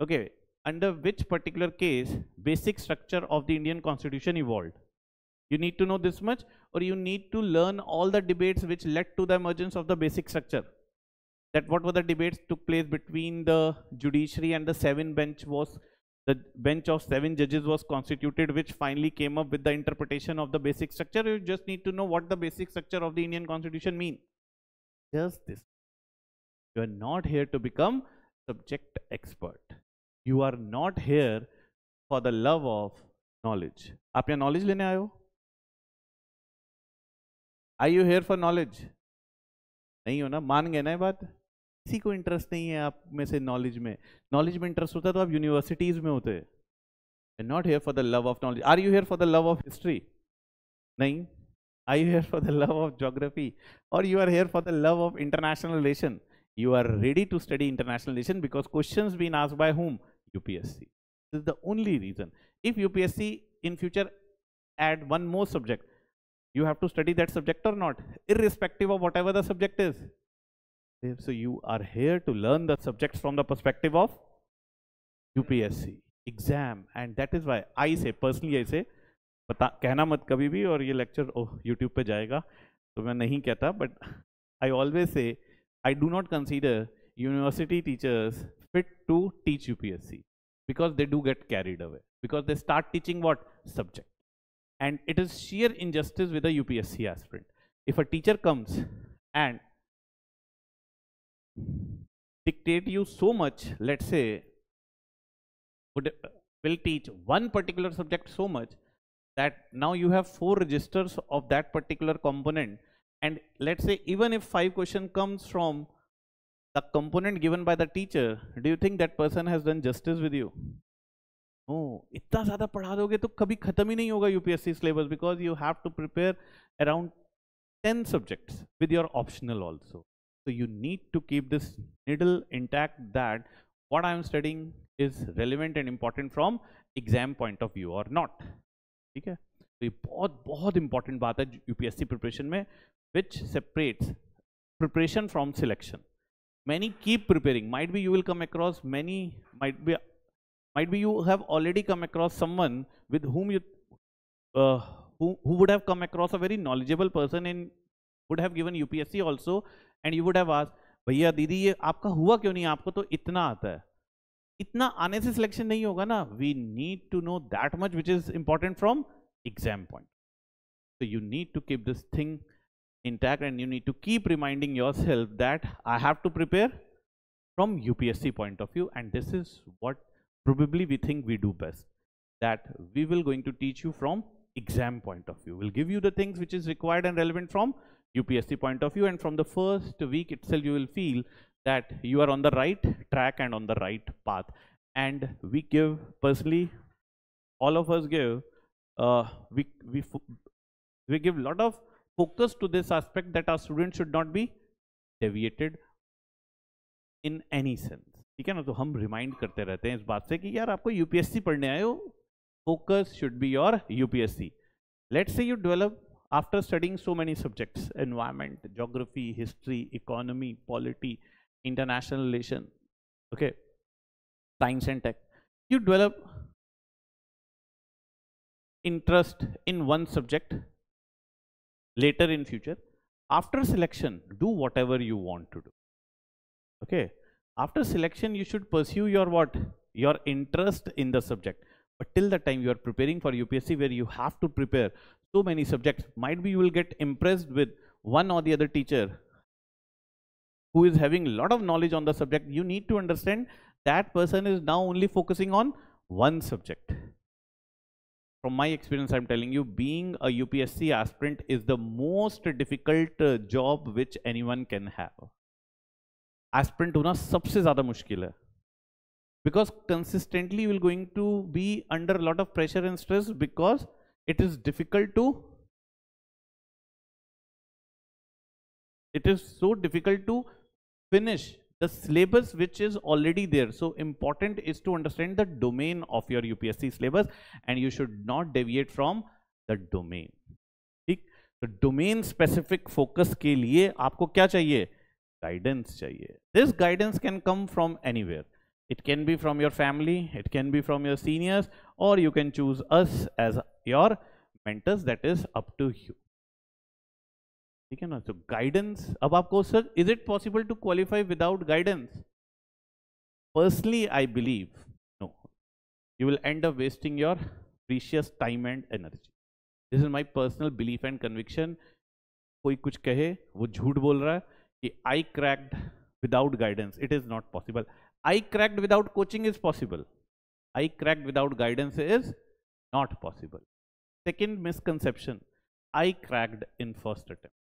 Okay, under which particular case basic structure of the Indian Constitution evolved. You need to know this much, or you need to learn all the debates which led to the emergence of the basic structure. That what were the debates took place between the judiciary and the the bench of 7 judges was constituted, which finally came up with the interpretation of the basic structure. You just need to know what the basic structure of the Indian Constitution means. Just this. You are not here to become subject expert. You are not here for the love of knowledge. आप यहाँ knowledge लेने आए हो? Are you here for knowledge? नहीं हो ना, मान गए ना ये बात. किसी को इंटरेस्ट नहीं है आप में से नॉलेज में. नॉलेज में इंटरेस्ट होता तो आप यूनिवर्सिटीज में होते. Not here for the love of knowledge. Are you here for the love of history? नहीं. Are you here for the love of geography? और you are here for the love of international relation? You are ready to study international relation because questions being asked by whom? UPSC. This is the only reason. If UPSC in future add one more subject, you have to study that subject or not, irrespective of whatever the subject is. So you are here to learn the subjects from the perspective of UPSC exam, and that is why I say, personally I say, कहना मत कभी भी, और ये lecture YouTube पे जाएगा तो मैं नहीं कहता, but I always say, I do not consider university teachers fit to teach UPSC because they do get carried away, because they start teaching what? Subject. And it is sheer injustice with a UPSC aspirant. If a teacher comes and dictate you so much, let's say, will teach one particular subject so much that now you have 4 registers of that particular component. And let's say even if 5 question comes from the component given by the teacher, do you think that person has done justice with you? No. इतना ज़्यादा पढ़ा दोगे तो कभी खत्म ही नहीं होगा UPSC syllabus, because you have to prepare around 10 subjects with your optional also. So you need to keep this needle intact that what I am studying is relevant and important from exam point of view or not. ठीक है? तो ये बहुत बहुत important बात है UPSC preparation में, which separates preparation from selection. Many keep preparing. Might be you will come across many, might be you have already come across someone with whom you who would have come across a very knowledgeable person and would have given UPSC also, and you would have asked, भैया दीदी ये आपका हुआ क्यों नहीं, आपको तो इतना आता है. इतना आने से सिलेक्शन नहीं होगा ना. We need to know that much which is important from exam point. So you need to keep this thing intact and you need to keep reminding yourself that I have to prepare from UPSC point of view, and this is what probably we think we do best, that we will going to teach you from exam point of view. We'll give you the things which is required and relevant from UPSC point of view, and from the first week itself you will feel that you are on the right track and on the right path. And we give, personally, all of us give, we give a lot of focus to this aspect that our students should not be deviated in any sense. ठीक है ना. तो हम remind करते रहते हैं इस बात से कि यार आपको यूपीएससी पढ़ने आए हो, focus should be your UPSC. Let's say you develop after studying so many subjects: environment, geography, history, economy, polity, international relation, okay, science and tech. You develop interest in one subject later in future. After selection, do whatever you want to do. Okay. After selection, you should pursue your what? Your interest in the subject. But till the time you are preparing for UPSC, where you have to prepare so many subjects, might be you will get impressed with one or the other teacher who is having a lot of knowledge on the subject. You need to understand that person is now only focusing on one subject. From my experience, I'm telling you, being a UPSC aspirant is the most difficult job which anyone can have. Aspirant होना सबसे ज़्यादा मुश्किल है, because consistently you will going to be under a lot of pressure and stress, because it is difficult to, it is so difficult to finish the syllabus which is already there. So important is to understand the domain of your UPSC syllabus, and you should not deviate from the domain. ठीक. तो domain specific focus के लिए आपको क्या चाहिए? Guidance चाहिए. This guidance can come from anywhere. It can be from your family, it can be from your seniors, or you can choose us as your mentors. That is up to you. ठीक है ना. तो guidance, अब आपको sir, is it possible to qualify without guidance? Personally, I believe no. You will end up wasting your precious time and energy. This is my personal belief and conviction. कोई कुछ कहे वो झूठ बोल रहा है कि I cracked without guidance. It is not possible. I cracked without coaching is possible. I cracked without guidance is not possible. Second misconception, I cracked in first attempt.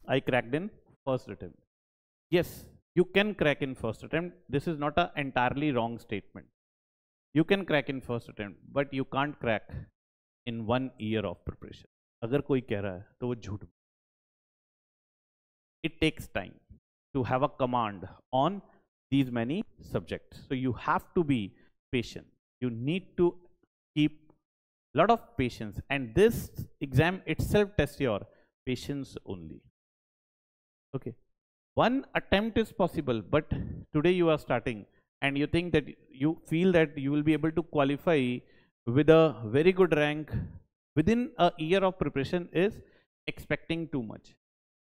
I cracked in first attempt. Yes, you can crack in first attempt. This is not an entirely wrong statement. You can crack in first attempt, but you can't crack in 1 year of preparation. अगर कोई कह रहा है तो वो झूठ. It takes time to have a command on these many subjects. So you have to be patient. You need to keep a lot of patience, and this exam itself tests your patience only. Okay. One attempt is possible, but today you are starting and you think that you feel that you will be able to qualify with a very good rank within a year of preparation is expecting too much.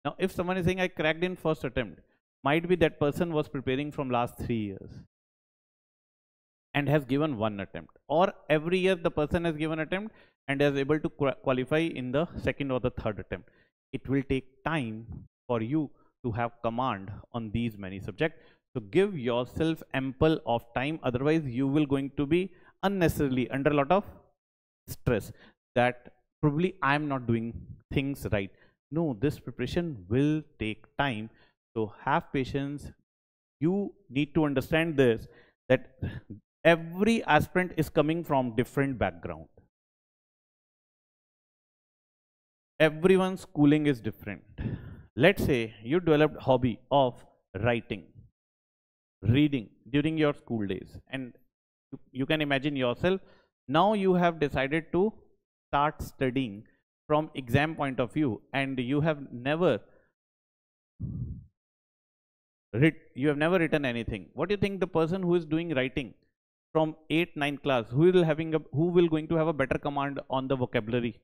Now, if someone is saying I cracked in first attempt, might be that person was preparing from last 3 years and has given one attempt, or every year the person has given attempt and is able to qualify in the second or the third attempt. It will take time for you to have command on these many subjects. So give yourself ample of time, otherwise you will going to be unnecessarily under a lot of stress that probably I am not doing things right. No, this preparation will take time. So have patience. You need to understand this, that every aspirant is coming from different background. Everyone's schooling is different. Let's say you developed hobby of writing, reading during your school days, and you can imagine yourself, now you have decided to start studying from exam point of view, and you have never written anything. What do you think the person who is doing writing from 8th, 9th class, who will going to have a better command on the vocabulary?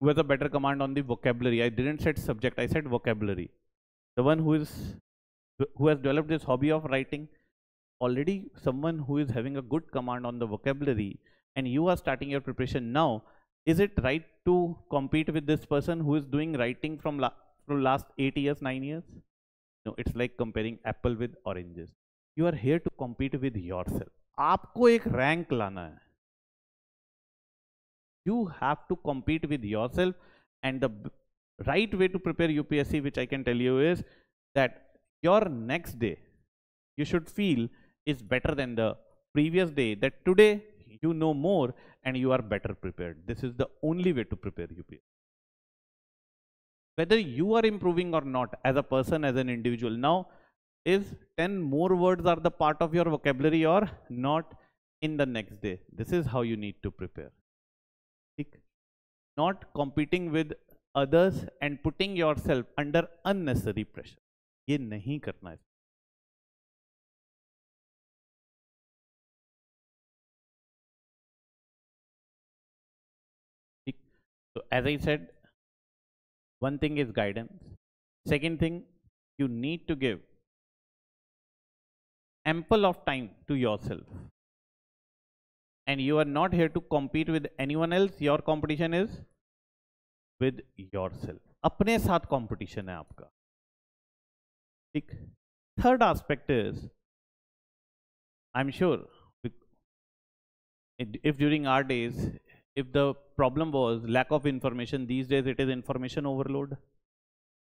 who has a better command on the vocabulary. I didn't say subject, I said vocabulary. The one who has developed this hobby of writing, already someone who is having a good command on the vocabulary, and you are starting your preparation now. Is it right to compete with this person who is doing writing from last 8 years, 9 years? No, it's like comparing apple with oranges. You are here to compete with yourself. आपको एक rank लाना है. You have to compete with yourself, and the right way to prepare UPSC, which I can tell you, is that your next day you should feel is better than the previous day, that today you know more and you are better prepared. This is the only way to prepare UPSC. Whether you are improving or not as a person, as an individual, now is 10 more words are the part of your vocabulary or not in the next day. This is how you need to prepare. Not competing with others and putting yourself under unnecessary pressure. ये नहीं करना है. So as I said, one thing is guidance. Second thing, you need to give ample of time to yourself. And you are not here to compete with anyone else. Your competition is with yourself. अपने साथ competition है आपका. ठीक. Third aspect is, I'm sure if during our days, if the problem was lack of information, these days it is information overload.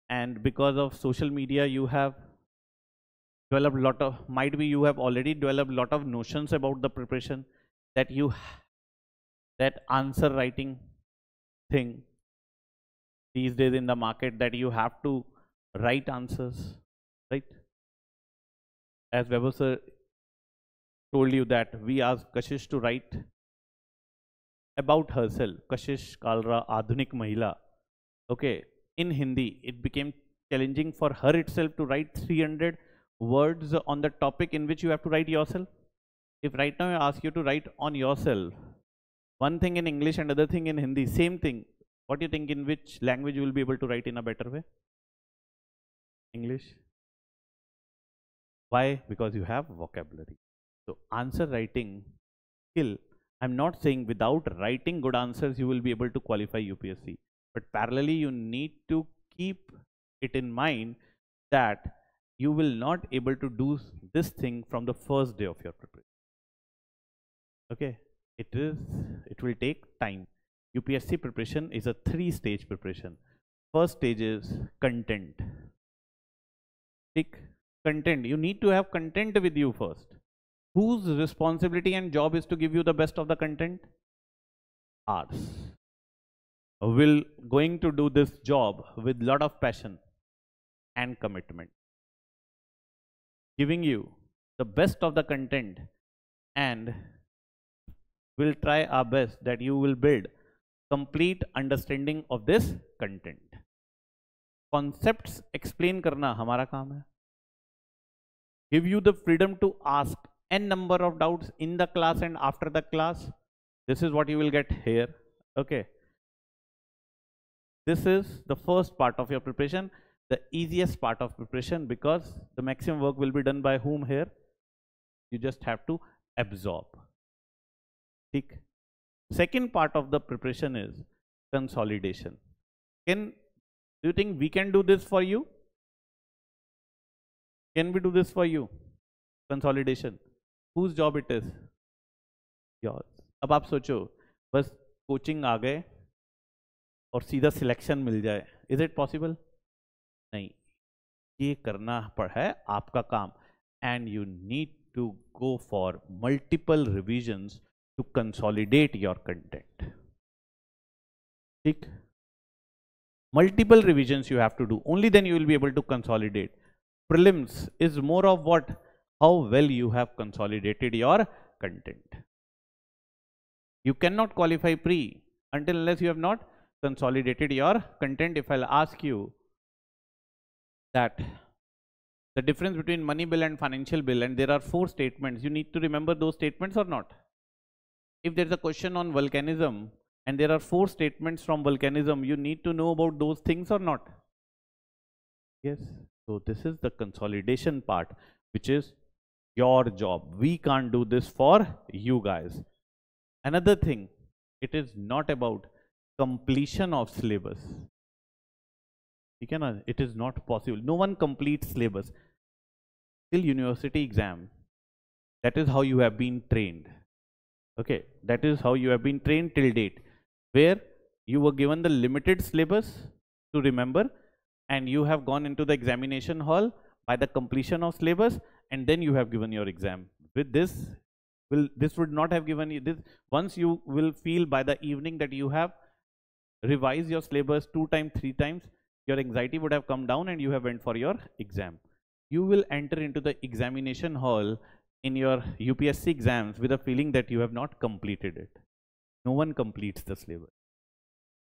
And because of social media, you have developed a lot of, might be you have already developed a lot of notions about the preparation, that you, that answer writing thing these days in the market, that you have to write answers, right? As Vaibhav Sir told you that we asked Kashish to write about herself, Kashish Kalra Adhunik Mahila, okay, in Hindi. It became challenging for her itself to write 300 words on the topic in which you have to write yourself. If right now I ask you to write on yourself, one thing in English and other thing in Hindi, same thing, what do you think, in which language you will be able to write in a better way? English. Why? Because you have vocabulary. So answer writing skill, I'm not saying without writing good answers you will be able to qualify UPSC, but parallelly you need to keep it in mind that you will not able to do this thing from the first day of your preparation. Okay, it will take time. UPSC preparation is a 3-stage preparation. First stage is content. Take content. You need to have content with you first. Whose responsibility and job is to give you the best of the content? Ours. Will going to do this job with lot of passion and commitment, giving you the best of the content, and will try our best that you will build complete understanding of this content. Concepts explain करना हमारा काम है. Give you the freedom to ask n number of doubts in the class and after the class. This is what you will get here. Okay. This is the first part of your preparation, the easiest part of preparation, because the maximum work will be done by whom here? You just have to absorb. ठीक. Second part of the preparation is consolidation. Do you think we can do this for you? Can we do this for you? Consolidation. Whose job it is? Yours. अब आप सोचो, बस coaching आ गए और सीधा selection मिल जाए. Is it possible? नहीं. ये करना है आपका काम. And you need to go for multiple revisions to consolidate your content. ठीक? Multiple revisions you have to do. Only then you will be able to consolidate. Prelims is more of what? How well you have consolidated your content. You cannot qualify pre until unless you have not consolidated your content. If I'll ask you that the difference between money bill and financial bill, and there are 4 statements, you need to remember those statements or not? If there is a question on volcanism, and there are 4 statements from volcanism, you need to know about those things or not? Yes. So this is the consolidation part, which is your job. We can't do this for you guys. Another thing, it is not about completion of syllabus. It is not possible. No one completes syllabus till university exam. That is how you have been trained. Okay, that is how you have been trained till date, where you were given the limited syllabus to remember, and you have gone into the examination hall by the completion of syllabus, and then you have given your exam. With this, this would not have given you this. Once you will feel by the evening that you have revised your syllabus 2 times, 3 times, your anxiety would have come down and you have went for your exam. You will enter into the examination hall in your UPSC exams with a feeling that you have not completed it. No one completes the syllabus.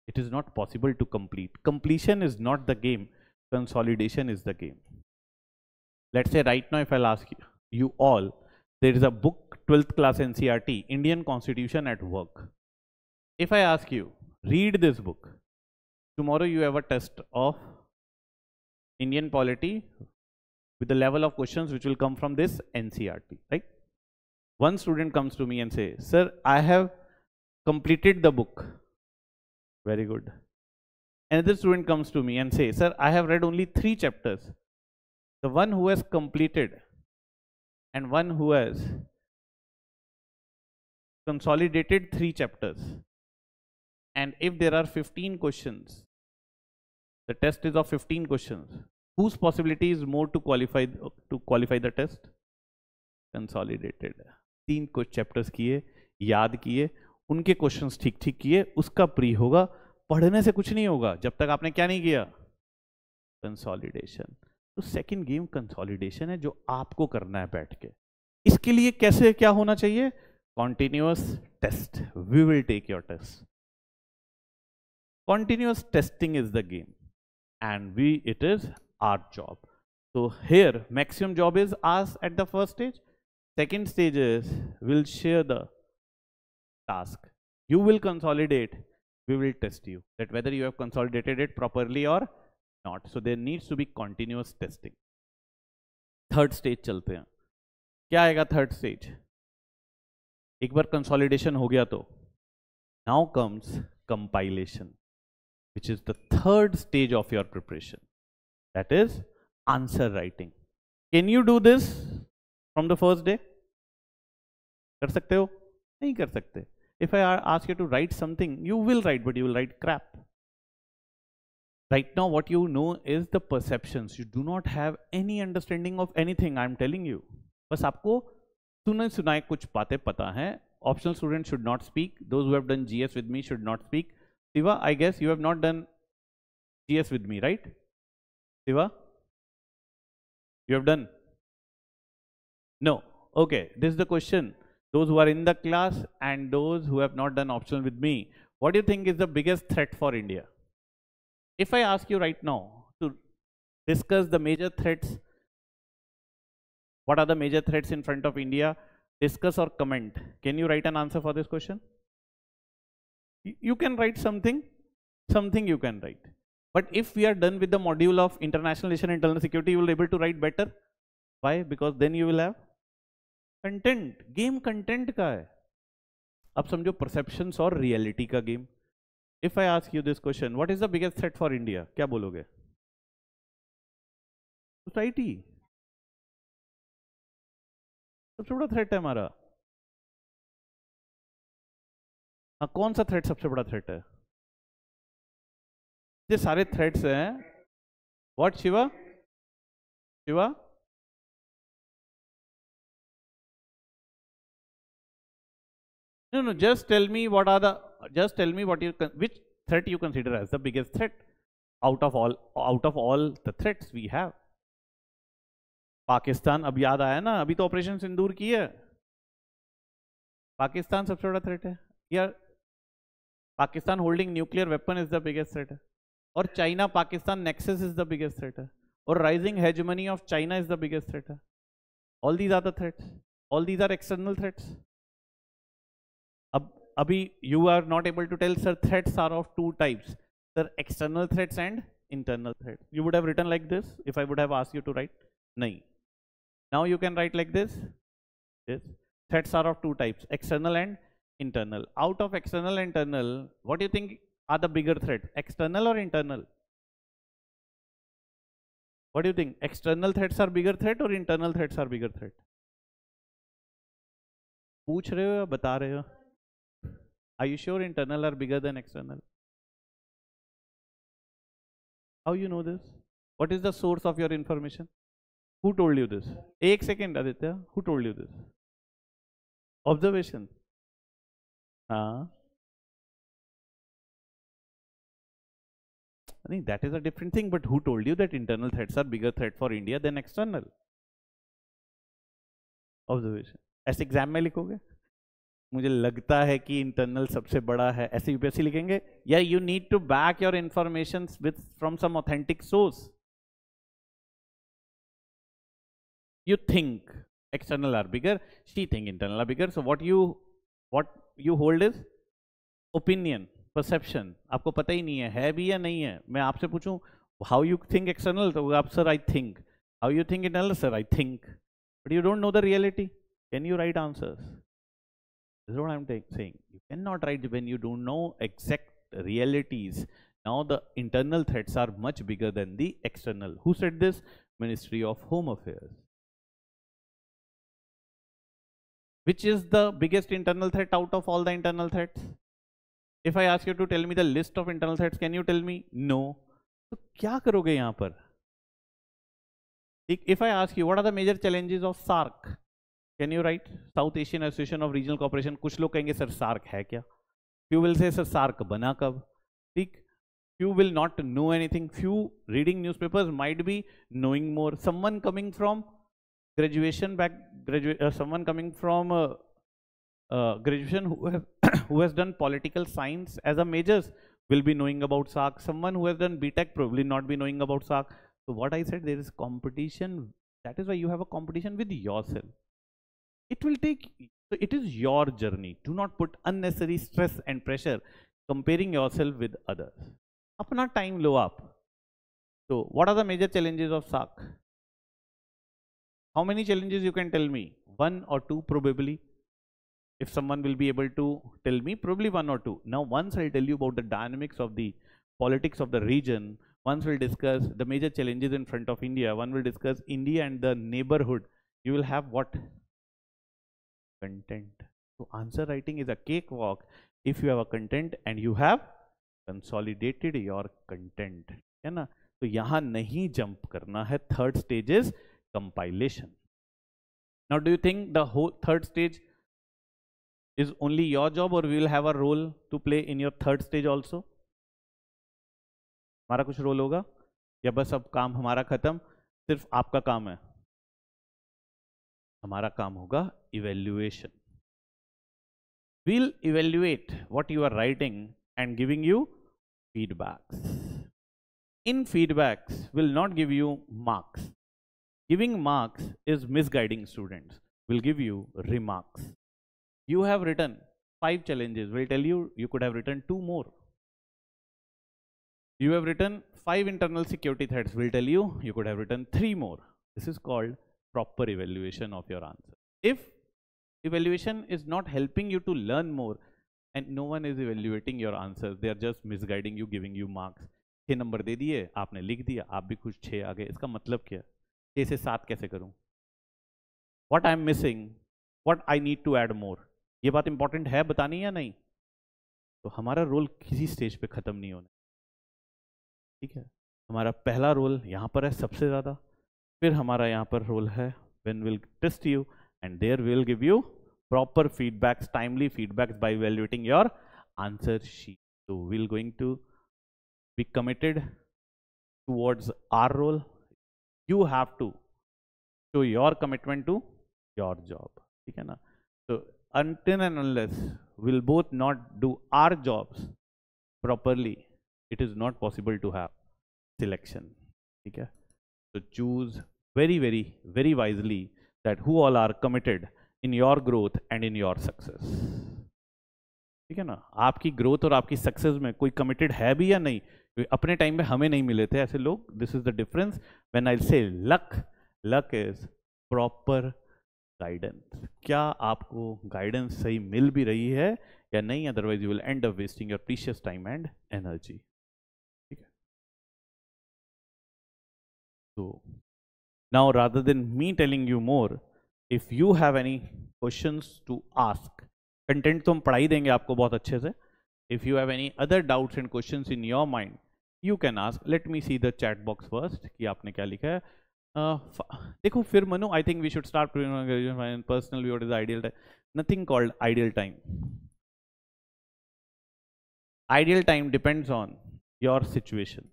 It is not possible to complete. Completion is not the game. Consolidation is the game. Let's say right now if I'll ask you all, there is a book, 12th class NCERT, Indian Constitution at Work. If I ask you, read this book. Tomorrow you have a test of Indian polity with the level of questions which will come from this NCERT, right? One student comes to me and says, sir, I have completed the book. Very good. Another student comes to me and says, sir, I have read only 3 chapters. The one who has completed and one who has consolidated 3 chapters. And if there are 15 questions, the test is of 15 questions. Whose possibility is more to qualify the test? Consolidated. 3 कुछ chapters किए, याद किए, उनके questions ठीक ठीक किए, उसका pre होगा. पढ़ने से कुछ नहीं होगा जब तक आपने क्या नहीं किया? Consolidation. तो सेकेंड गेम कंसोलिडेशन है जो आपको करना है बैठ के. इसके लिए कैसे क्या होना चाहिए? Continuous test. We will take your test. Continuous testing is the game, and it is our job. So here maximum job is us at the first stage. Second stage is we'll share the task. You will consolidate, we will test you that whether you have consolidated it properly or not. So there needs to be continuous testing. Third stage चलते हैं. क्या आएगा third stage? एक बार consolidation हो गया तो now comes compilation, which is the third stage of your preparation. That is answer writing. Can you do this from the first day? कर सकते हो? नहीं कर सकते. If I ask you to write something, you will write, but you will write crap. Right now what you know is the perceptions. You do not have any understanding of anything. I am telling you. बस आपको सुने सुनाए कुछ बातें पता हैं. Optional students should not speak. Those who have done GS with me should not speak. Siva, I guess you have not done GS with me, right? Siva? You have done? No. Okay, this is the question. Those who are in the class and those who have not done optional with me, what do you think is the biggest threat for India? If I ask you right now to discuss the major threats, what are the major threats in front of India? Discuss or comment. Can you write an answer for this question? You can write something you can write. But if we are done with the module of international relation and internal security, you will be able to write better. Why? Because then you will have content. Game content का है. अब समझो perceptions और reality का game. If I ask you this question, what is the biggest threat for India? क्या बोलोगे? Society. सबसे बड़ा थ्रेट है हमारा. हाँ, कौन सा थ्रेट सबसे बड़ा थ्रेट है? ये सारे थ्रेट्स हैं. What Shiva? Shiva? No, just tell me what are the, just tell me what you, which threat you consider as the biggest threat out of all the threats we have. Pakistan अब याद आया ना, अभी तो ऑपरेशन सिंदूर की है. पाकिस्तान सबसे बड़ा थ्रेट है या Pakistan holding nuclear weapon is the biggest threat है, और China Pakistan nexus is the biggest threat है, और rising hegemony of China is the biggest threat है. All these are the threats, all these are external threats. अब अभी you are not able to tell, sir, threats are of two types, sir, external threats and internal threats. You would have written like this if I would have asked you to write. Nahi. Now you can write like this. Yes. Threats are of two types, external and internal. Out of external and internal, what do you think are the bigger threats, external or internal? What do you think? External threats are bigger threat or internal threats are bigger threat? पूछ रहे हो या बता रहे हो? Are you sure internal are bigger than external? How you know this? What is the source of your information? Who told you this? एक second, Aditya. Who told you this? Observation. हाँ. I think that is a different thing. But who told you that internal threats are bigger threat for India than external? Observation. ऐसे exam में लिखोगे? मुझे लगता है कि internal सबसे बड़ा है, ऐसे यूपीएससी लिखेंगे? या you need to back your information with from some authentic source. You think external are bigger, she think internal are bigger. So what you hold is opinion, perception. आपको पता ही नहीं है भी या नहीं है. मैं आपसे पूछूं how you think external, तो आप sir I think. How you think internal, sir I think. But you don't know the reality. Can you write answers? This is what I'm saying. You cannot write when you don't know exact realities. Now the internal threats are much bigger than the external. Who said this? Ministry of Home Affairs. Which is the biggest internal threat out of all the internal threats? If I ask you to tell me the list of internal threats, can you tell me? No. तो क्या करोगे यहाँ पर? If I ask you, what are the major challenges of SARC? Can you write? South Asian Association of Regional Cooperation. कुछ लोग कहेंगे sir SARC है क्या? Few will say sir SARC बना कब? ठीक? Few will not know anything. Few reading newspapers might be knowing more. Someone coming from graduation someone coming from graduation who has done political science as a majors will be knowing about SARC. Someone who has done BTech probably not be knowing about SARC. So what I said, there is competition. That is why you have a competition with yourself. It will take, it is your journey. Do not put unnecessary stress and pressure comparing yourself with others. Apna time lo aap. So what are the major challenges of SARC? How many challenges you can tell me? One or two probably. If someone will be able to tell me, probably one or two. Now once I'll tell you about the dynamics of the politics of the region, once we'll discuss the major challenges in front of India, one will discuss India and the neighborhood, you will have what? Content. So answer writing is a cakewalk if you have a content and you have consolidated your content. है ना? तो यहाँ नहीं jump करना है. Third stage is compilation. Now do you think the whole third stage is only your job or we will have a role to play in your third stage also? हमारा कुछ role होगा या बस अब काम हमारा खत्म, सिर्फ आपका काम है? हमारा काम होगा evaluation. We'll evaluate what you are writing and giving you feedbacks. In feedbacks will not give you marks. Giving marks is misguiding students. Will give you remarks. You have written 5 challenges. We'll tell you, you could have written 2 more. You have written 5 internal security threats. We'll tell you, you could have written 3 more. This is called proper evaluation of your answer. If evaluation is not helping you to learn more and no one is evaluating your answers, they are just misguiding you, giving you marks. 6 number दे दिए, आपने लिख दिया, आप भी कुछ 6 आ गए. इसका मतलब क्या? 6 से 7 कैसे करूं? What I am missing? What I need to add more? ये बात इंपॉर्टेंट है बतानी या नहीं? तो हमारा रोल किसी स्टेज पे खत्म नहीं होना. ठीक है, हमारा पहला रोल यहाँ पर है सबसे ज़्यादा, फिर हमारा यहाँ पर रोल है when we'll test you and there we'll give you proper feedbacks, timely feedbacks by evaluating your answer sheet. So we're going to be committed towards our role. You have to show your commitment to your job. ठीक है ना? So until and unless we'll both not do our jobs properly, it is not possible to have selection. Okay? So choose very, very, very wisely that who all are committed in your growth and in your success. ठीक है ना, आपकी growth और आपकी success में कोई committed है भी या नहीं, अपने टाइम में हमें नहीं मिले थे ऐसे लोग. This is the difference when I say luck. Luck is proper guidance. क्या आपको गाइडेंस सही मिल भी रही है या नहीं, otherwise you will end up wasting your precious time and energy. ठीक है. तो now rather than me telling you more, if you have any questions to ask, content तो हम पढ़ाई देंगे आपको बहुत अच्छे से. If you have any other doubts and questions in your mind, you can ask. Let me see the chat box first कि आपने क्या लिखा है. देखो फिर मनु, आई think we should start personal view. What is ideal time? Nothing called ideal time. Ideal time depends on your situation.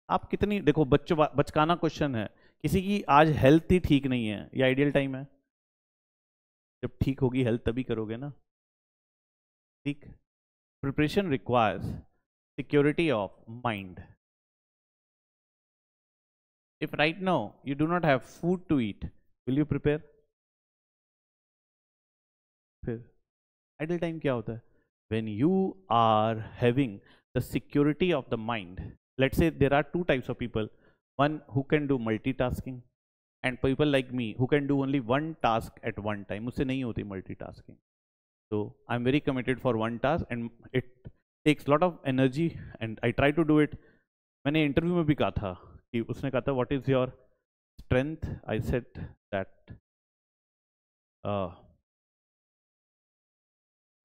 आप कितनी, देखो बचकाना क्वेश्चन है, किसी की आज हेल्थ ही ठीक नहीं है, ये आइडियल टाइम है? जब ठीक होगी हेल्थ तभी करोगे ना. ठीक. Preparation requires security of mind. If right now you do not have food to eat, will you prepare? फिर idle time क्या होता है? When you are having the security of the mind. Let's say there are two types of people. One who can do multitasking, and people like me who can do only one task at one time. मुझसे नहीं होती multitasking. So I'm very committed for one task and it takes lot of energy and I try to do it. मैंने interview में भी कहा था कि उसने कहा था what is your strength. I said that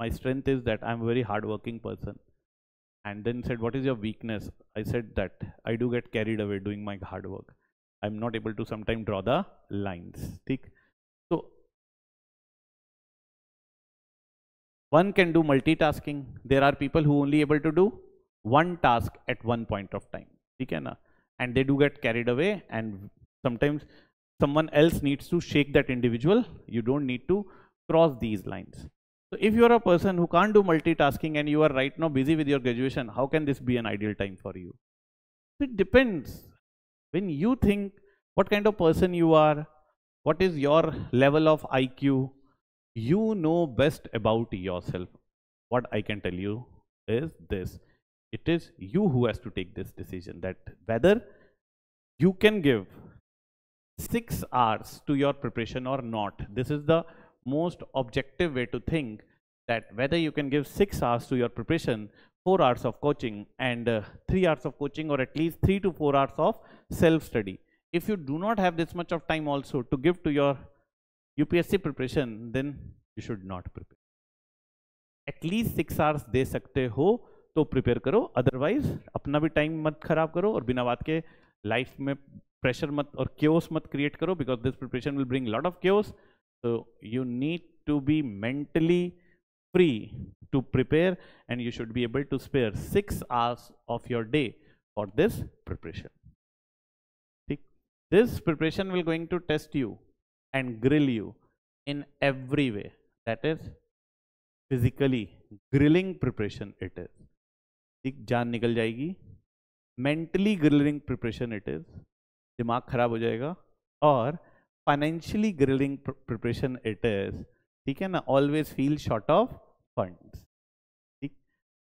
my strength is that I am a very hard working person. And then said what is your weakness. I said that I do get carried away doing my hard work. I am not able to sometime draw the lines. ठीक. तो one can do multitasking. There are people who only able to do one task at one point of time. ठीक है ना. And they do get carried away and sometimes someone else needs to shake that individual. You don't need to cross these lines. So if you are a person who can't do multitasking and you are right now busy with your graduation, how can this be an ideal time for you? It depends. When you think what kind of person you are, what is your level of IQ, you know best about yourself. What I can tell you is this: it is you who has to take this decision, that whether you can give 6 hours to your preparation or not. This is the most objective way to think, that whether you can give 6 hours to your preparation, 4 hours of coaching and 3 hours of coaching, or at least 3 to 4 hours of self-study. If you do not have this much of time also to give to your UPSC preparation, then you should not prepare. At least 6 hours दे सकते हो तो prepare करो, otherwise अपना भी time मत खराब करो और बिना बात के लाइफ में प्रेशर मत और केओस मत क्रिएट करो, because this preparation will bring lot of chaos. So you need to be mentally free to prepare, and you should be able to spare 6 hours of your day for this preparation. This preparation will going to test you and grill you in every way. That is physically grilling preparation it is. एक जान निकल जाएगी. Mentally grilling preparation it is. दिमाग खराब हो जाएगा. और financially grilling preparation it is. ठीक है ना. Always feel short of funds. ठीक.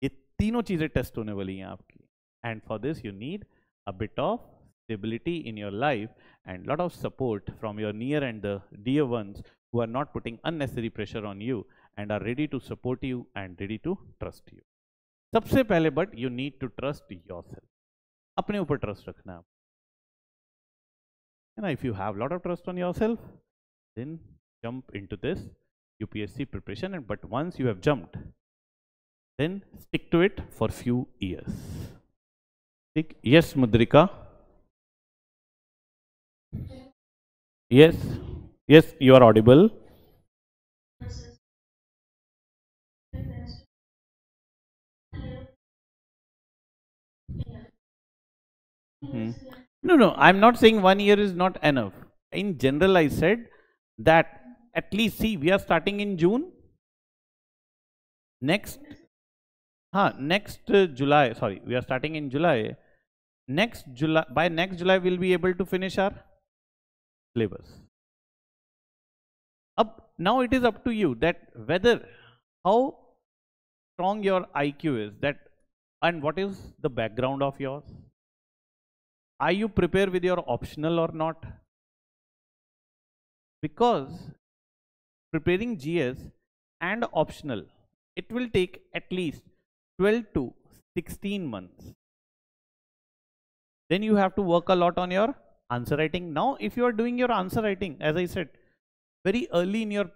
ये तीनों चीजें टेस्ट होने वाली हैं आपकी. And for this you need a bit of stability in your life and lot of support from your near and the dear ones who are not putting unnecessary pressure on you and are ready to support you and ready to trust you. सबसे पहले but you need to trust yourself. अपने ऊपर trust रखना है. And if you have lot of trust on yourself, then jump into this UPSC preparation. And but once you have jumped, then stick to it for few years. Yes, Mudrika. Yes, yes, you are audible. No, I'm not saying 1 year is not enough. In general, I said that at least, see, we are starting in June. Next July, sorry, we are starting in July. Next July, by next July, we'll be able to finish our syllabus. Now it is up to you that whether how strong your IQ is, that, and what is the background of yours. Are you prepared with your optional or not? Because preparing GS and optional, it will take at least 12 to 16 months. Then you have to work a lot on your answer writing. Now, if you are doing your answer writing, as I said, very early in your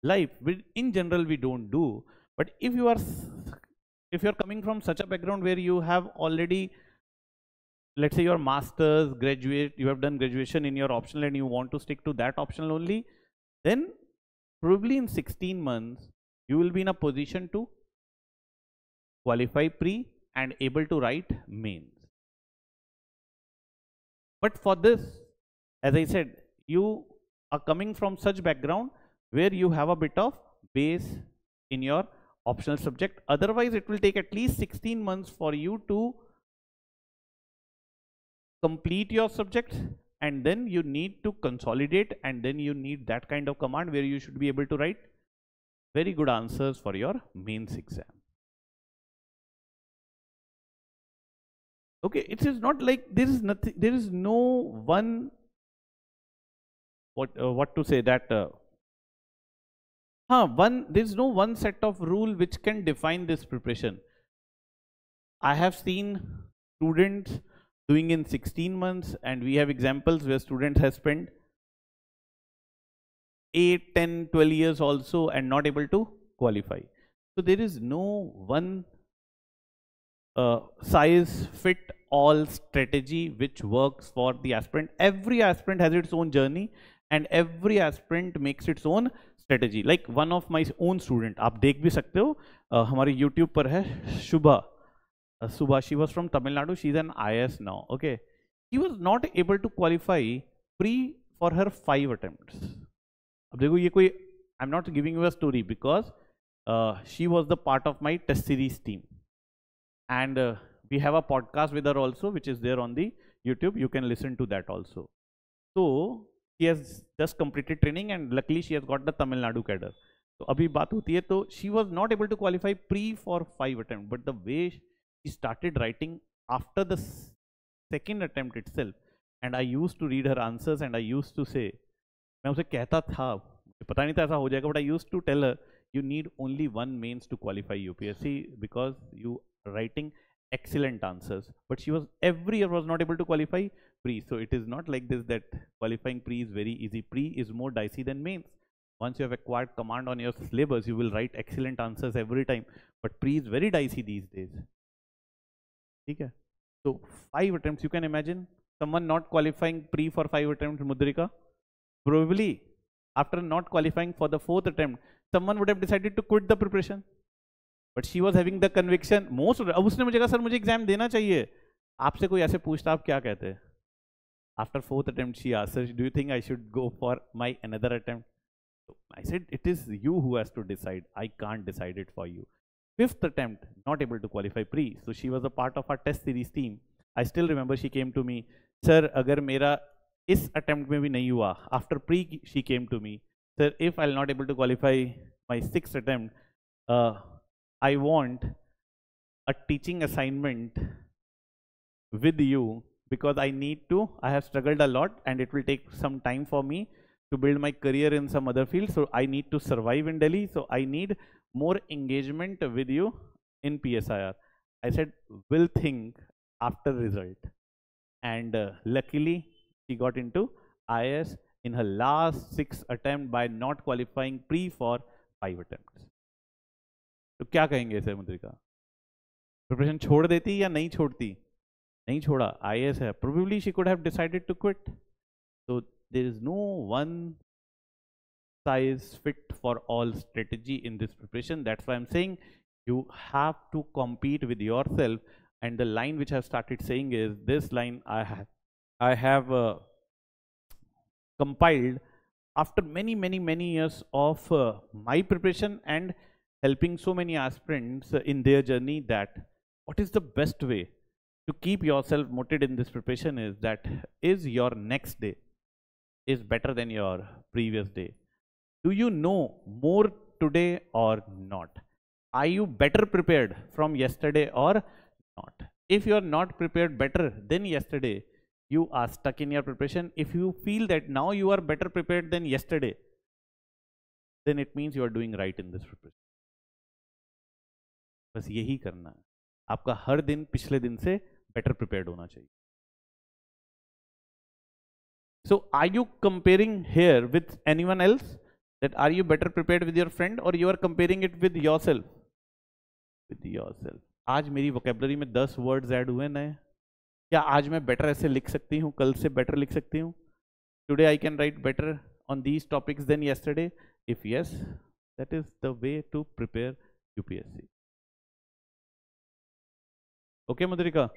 life, in general we don't do, but if you are coming from such a background where you have already, let's say, your master's, graduate, you have done graduation in your optional and you want to stick to that optional only, then probably in 16 months you will be in a position to qualify pre and able to write mains. But for this, as I said, you are coming from such background where you have a bit of base in your optional subject. Otherwise, it will take at least 16 months for you to complete your subjects, and then you need to consolidate, and then you need that kind of command where you should be able to write very good answers for your mains exam. Okay, it is not like there is nothing, there is no one, what to say, that there is no one set of rule which can define this preparation. I have seen students doing in 16 months, and we have examples where students have spent 8, 10, 12 years also and not able to qualify. So there is no one size fit all strategy which works for the aspirant. Every aspirant has its own journey and every aspirant makes its own strategy. Like one of my own student, आप देख भी सकते हो, हमारे YouTube पर है, Subha, she was from Tamil Nadu, she's an IAS now, okay. She was not able to qualify pre for her 5 attempts. अब देखो ये कोई, I'm not giving you a story because she was the part of my test series team. And we have a podcast with her also, which is there on the YouTube. You can listen to that also. So she has just completed training and luckily she has got the Tamil Nadu cadre. So abhi baat hoti hai, to she was not able to qualify pre for 5 attempts, but the way she started writing after the second attempt itself, and I used to read her answers and I used to say, मैं उसे कहता था, पता नहीं था ऐसा हो जाएगा, but I used to tell her, you need only one mains to qualify UPSC because you are writing excellent answers. But she was every year was not able to qualify pre. So it is not like this that qualifying pre is very easy. Pre is more dicey than mains. Once you have acquired command on your syllabus, you will write excellent answers every time. But pre is very dicey these days. Okay. So 5 attempts, you can imagine someone not qualifying pre for 5 attempts, Mudrika. Probably after not qualifying for the 4th attempt, someone would have decided to quit the preparation. But she was having the conviction. Most, अब उसने मुझे कहा sir मुझे exam देना चाहिए. आपसे कोई ऐसे पूछता आप क्या कहते हैं? After 4th attempt, she asked, sir, do you think I should go for my another attempt? So I said, it is you who has to decide. I can't decide it for you. 5th attempt, not able to qualify pre. So she was a part of our test series team. I still remember she came to me, sir, अगर मेरा इस attempt में भी नहीं हुआ, after pre she came to me, sir, if I'll not able to qualify my 6th attempt, I want a teaching assignment with you because I have struggled a lot and it will take some time for me to build my career in some other field. So I need to survive in Delhi. So I need more engagement with you in PSIR. I said, we'll think after result. And luckily she got into IAS in her last 6 attempt by not qualifying pre for 5 attempts. तो क्या कहेंगे sir मुद्रिका? Preparation छोड़ देती या नहीं छोड़ती? नहीं छोड़ा, IAS है. Probably she could have decided to quit. So there is no one size fit for all strategy in this preparation. That's why I'm saying you have to compete with yourself. And the line which I've started saying is this line I have compiled after many years of my preparation and helping so many aspirants in their journey, that what is the best way to keep yourself motivated in this preparation is that is your next day is better than your previous day. Do you know more today or not? Are you better prepared from yesterday or not? If you are not prepared better than yesterday, you are stuck in your preparation. If you feel that now you are better prepared than yesterday, then it means you are doing right in this preparation. बस यही करना है, आपका हर दिन पिछले दिन से better prepared होना चाहिए. So are you comparing here with anyone else? That are you better prepared with your friend or you are comparing it with yourself? With yourself. आज मेरी vocabulary में 10 words ऐड हुए नए. क्या आज मैं better ऐसे लिख सकती हूँ, कल से better लिख सकती हूँ? Today I can write better on these topics than yesterday. If yes, that is the way to prepare UPSC. Okay, Madhurika?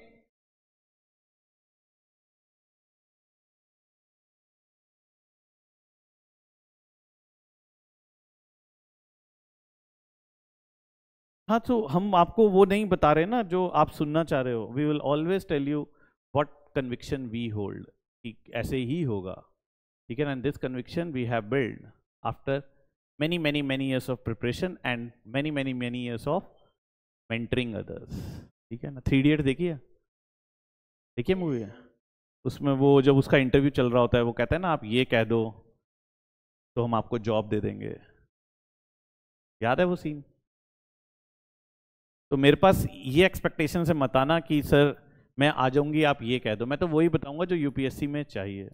हाँ, तो हम आपको वो नहीं बता रहे ना जो आप सुनना चाह रहे हो. We will always tell you what conviction we hold, ऐसे ही होगा, ठीक है ना. This conviction we have build after many years of preparation and many years of mentoring others, ठीक है ना. 3 Idiot देखिए मूवी है. उसमें वो जब उसका इंटरव्यू चल रहा होता है, वो कहता है ना, आप ये कह दो तो हम आपको जॉब दे देंगे. याद है वो सीन? तो मेरे पास ये एक्सपेक्टेशन से मत आना कि सर मैं आ जाऊंगी आप ये कह दो. मैं तो वही बताऊंगा जो यूपीएससी में चाहिए,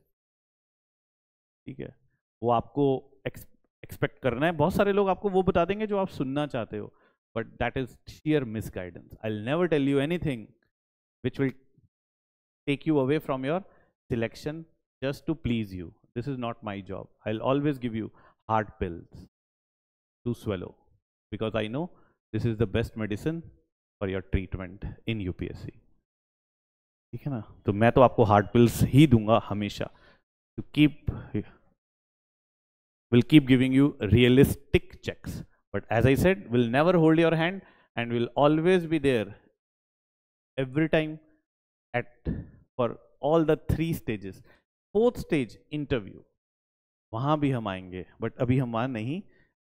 ठीक है. वो आपको एक्सपेक्ट करना है. बहुत सारे लोग आपको वो बता देंगे जो आप सुनना चाहते हो, but that is sheer misguidance. I'll never tell you anything which will take you away from your selection just to please you. This is not my job. I'll always give you hard pills to swallow because I know this is the best medicine for your treatment in UPSC. ठीक है ना. तो मैं तो आपको hard pills ही दूंगा हमेशा. To keep will keep giving you realistic checks, but as I said, will never hold your hand and will always be there every time at for all the 3 stages. 4th stage interview, वहां भी हम आएंगे, but अभी हम वहां नहीं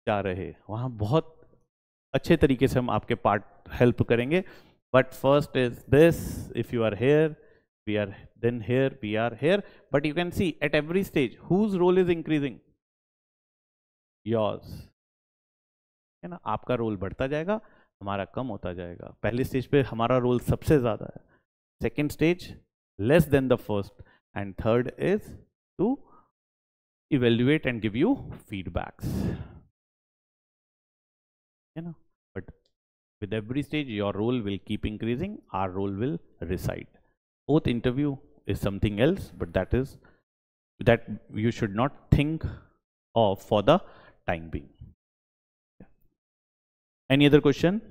जा रहे. वहां बहुत अच्छे तरीके से हम आपके पार्ट हेल्प करेंगे. But first is this, if you are here we are, then here we are here. But you can see at every stage whose role is increasing. Yours, है ना. आपका रोल बढ़ता जाएगा, हमारा कम होता जाएगा. पहले स्टेज पे हमारा रोल सबसे ज्यादा है, second stage less than the first, and third is to evaluate and give you feedbacks, है ना. बट with every stage your role will keep increasing, our role will reside. Both interview is something else, but that you should not think of for the time being. Any other question?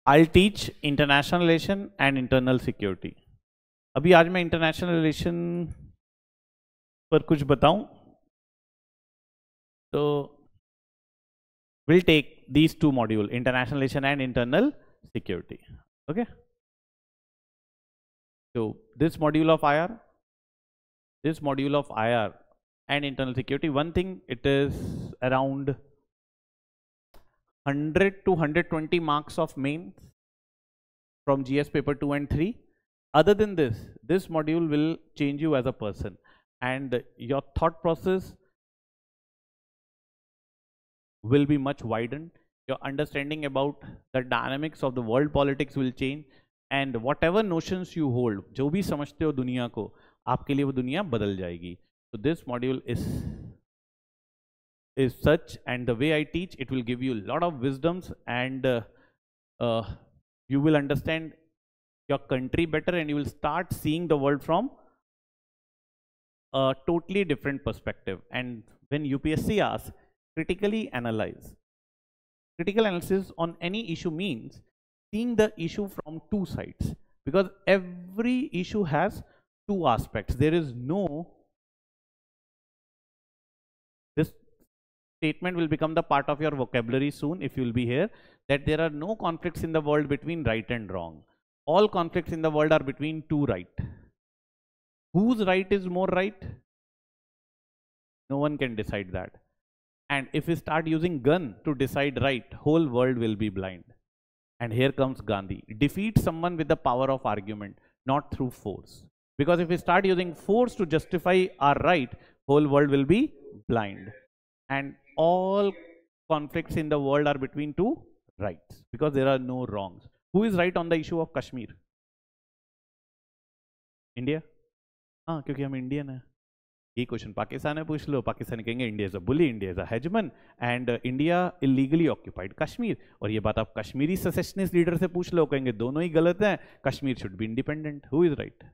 I'll teach international relation and internal security. अभी आज मैं international relation पर कुछ बताऊं. तो we'll take these 2 modules, international relation and internal security. Okay. So this module of IR and internal security, one thing, it is around 100 to 120 marks of mains from GS paper 2 and 3. Other than this module will change you as a person, and your thought process will be much widened. Your understanding about the dynamics of the world politics will change, and whatever notions you hold, जो भी समझते हो दुनिया को, आपके लिए वो दुनिया बदल जाएगी. So this module is such, and the way I teach, it will give you a lot of wisdoms, and you will understand your country better, and you will start seeing the world from a totally different perspective. And when UPSC asks critically analyze, critical analysis on any issue means seeing the issue from 2 sides, because every issue has 2 aspects. There is no, this statement will become the part of your vocabulary soon if you will be here, that there are no conflicts in the world between right and wrong. All conflicts in the world are between 2 right. Whose right is more right? No one can decide that. And if we start using gun to decide right, whole world will be blind. And here comes Gandhi. Defeat someone with the power of argument, not through force. Because if we start using force to justify our right, whole world will be blind. And all conflicts in the world are between two rights, because there are no wrongs. Who is right on the issue of Kashmir? India? हाँ, क्योंकि हम Indian है. ये question Pakistan में पूछ लो, पाकिस्तान कहेंगे India is a bully, India is a hegemon and India illegally occupied Kashmir. और ये बात आप कश्मीरी सेसेशनिस्ट लीडर से पूछ लो, कहेंगे दोनों ही गलत हैं, Kashmir should be independent. Who is right?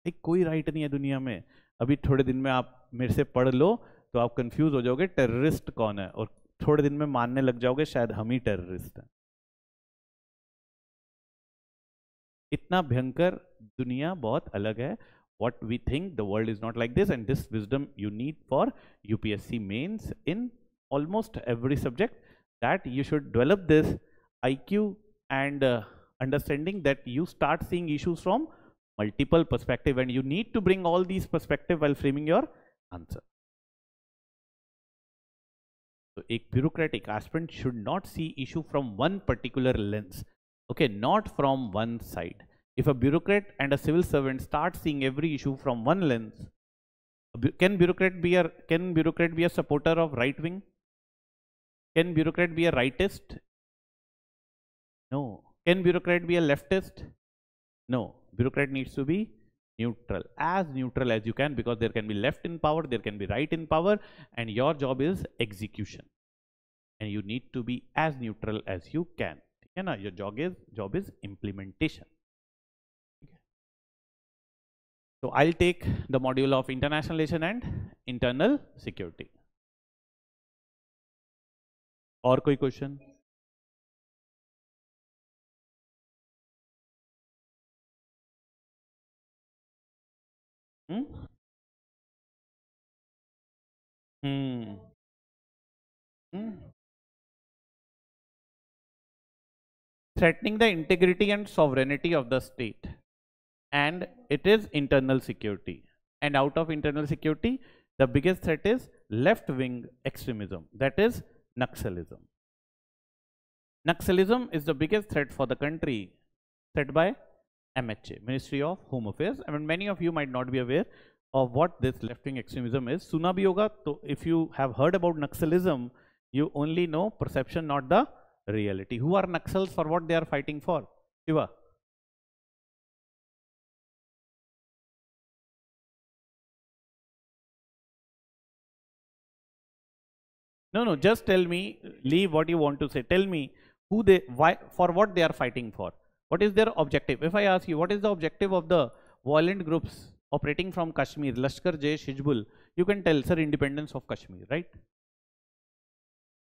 एक कोई राइट नहीं है दुनिया में. अभी थोड़े दिन में आप मेरे से पढ़ लो तो आप कंफ्यूज हो जाओगे टेररिस्ट कौन है, और थोड़े दिन में मानने लग जाओगे शायद हम ही टेररिस्ट हैं. इतना भयंकर दुनिया बहुत अलग है. What we think, the world is not like this, and this wisdom you need for UPSC mains in almost every subject, that you should develop this IQ and understanding that you start seeing issues from multiple perspectives, and you need to bring all these perspectives while framing your answer. So a bureaucratic aspirant should not see issue from one particular lens, okay, not from one side. If a bureaucrat and a civil servant start seeing every issue from one lens, can bureaucrat be a supporter of right wing? Can bureaucrat be a rightist? No. Can bureaucrat be a leftist? No. Bureaucrat needs to be neutral as you can, because there can be left in power, there can be right in power, and your job is execution, and you need to be as neutral as you can. Okay, na? Your job is implementation. So I'll take the module of international relation and internal security. और कोई question? Threatening the integrity and sovereignty of the state, and it is internal security. And out of internal security, the biggest threat is left-wing extremism, that is Naxalism. Naxalism is the biggest threat for the country, set by MHA, Ministry of Home Affairs. I mean, many of you might not be aware of what this left-wing extremism is. Suna bhi hoga, so if you have heard about Naxalism, you only know perception, not the reality. Who are Naxals? For what they are fighting for? Shiva? No, just tell me, leave what you want to say. Tell me who they, why, for what they are fighting for. What is their objective? If I ask you, what is the objective of the violent groups operating from Kashmir, Lashkar, Jaish, Hizbul, you can tell, sir, independence of Kashmir, right?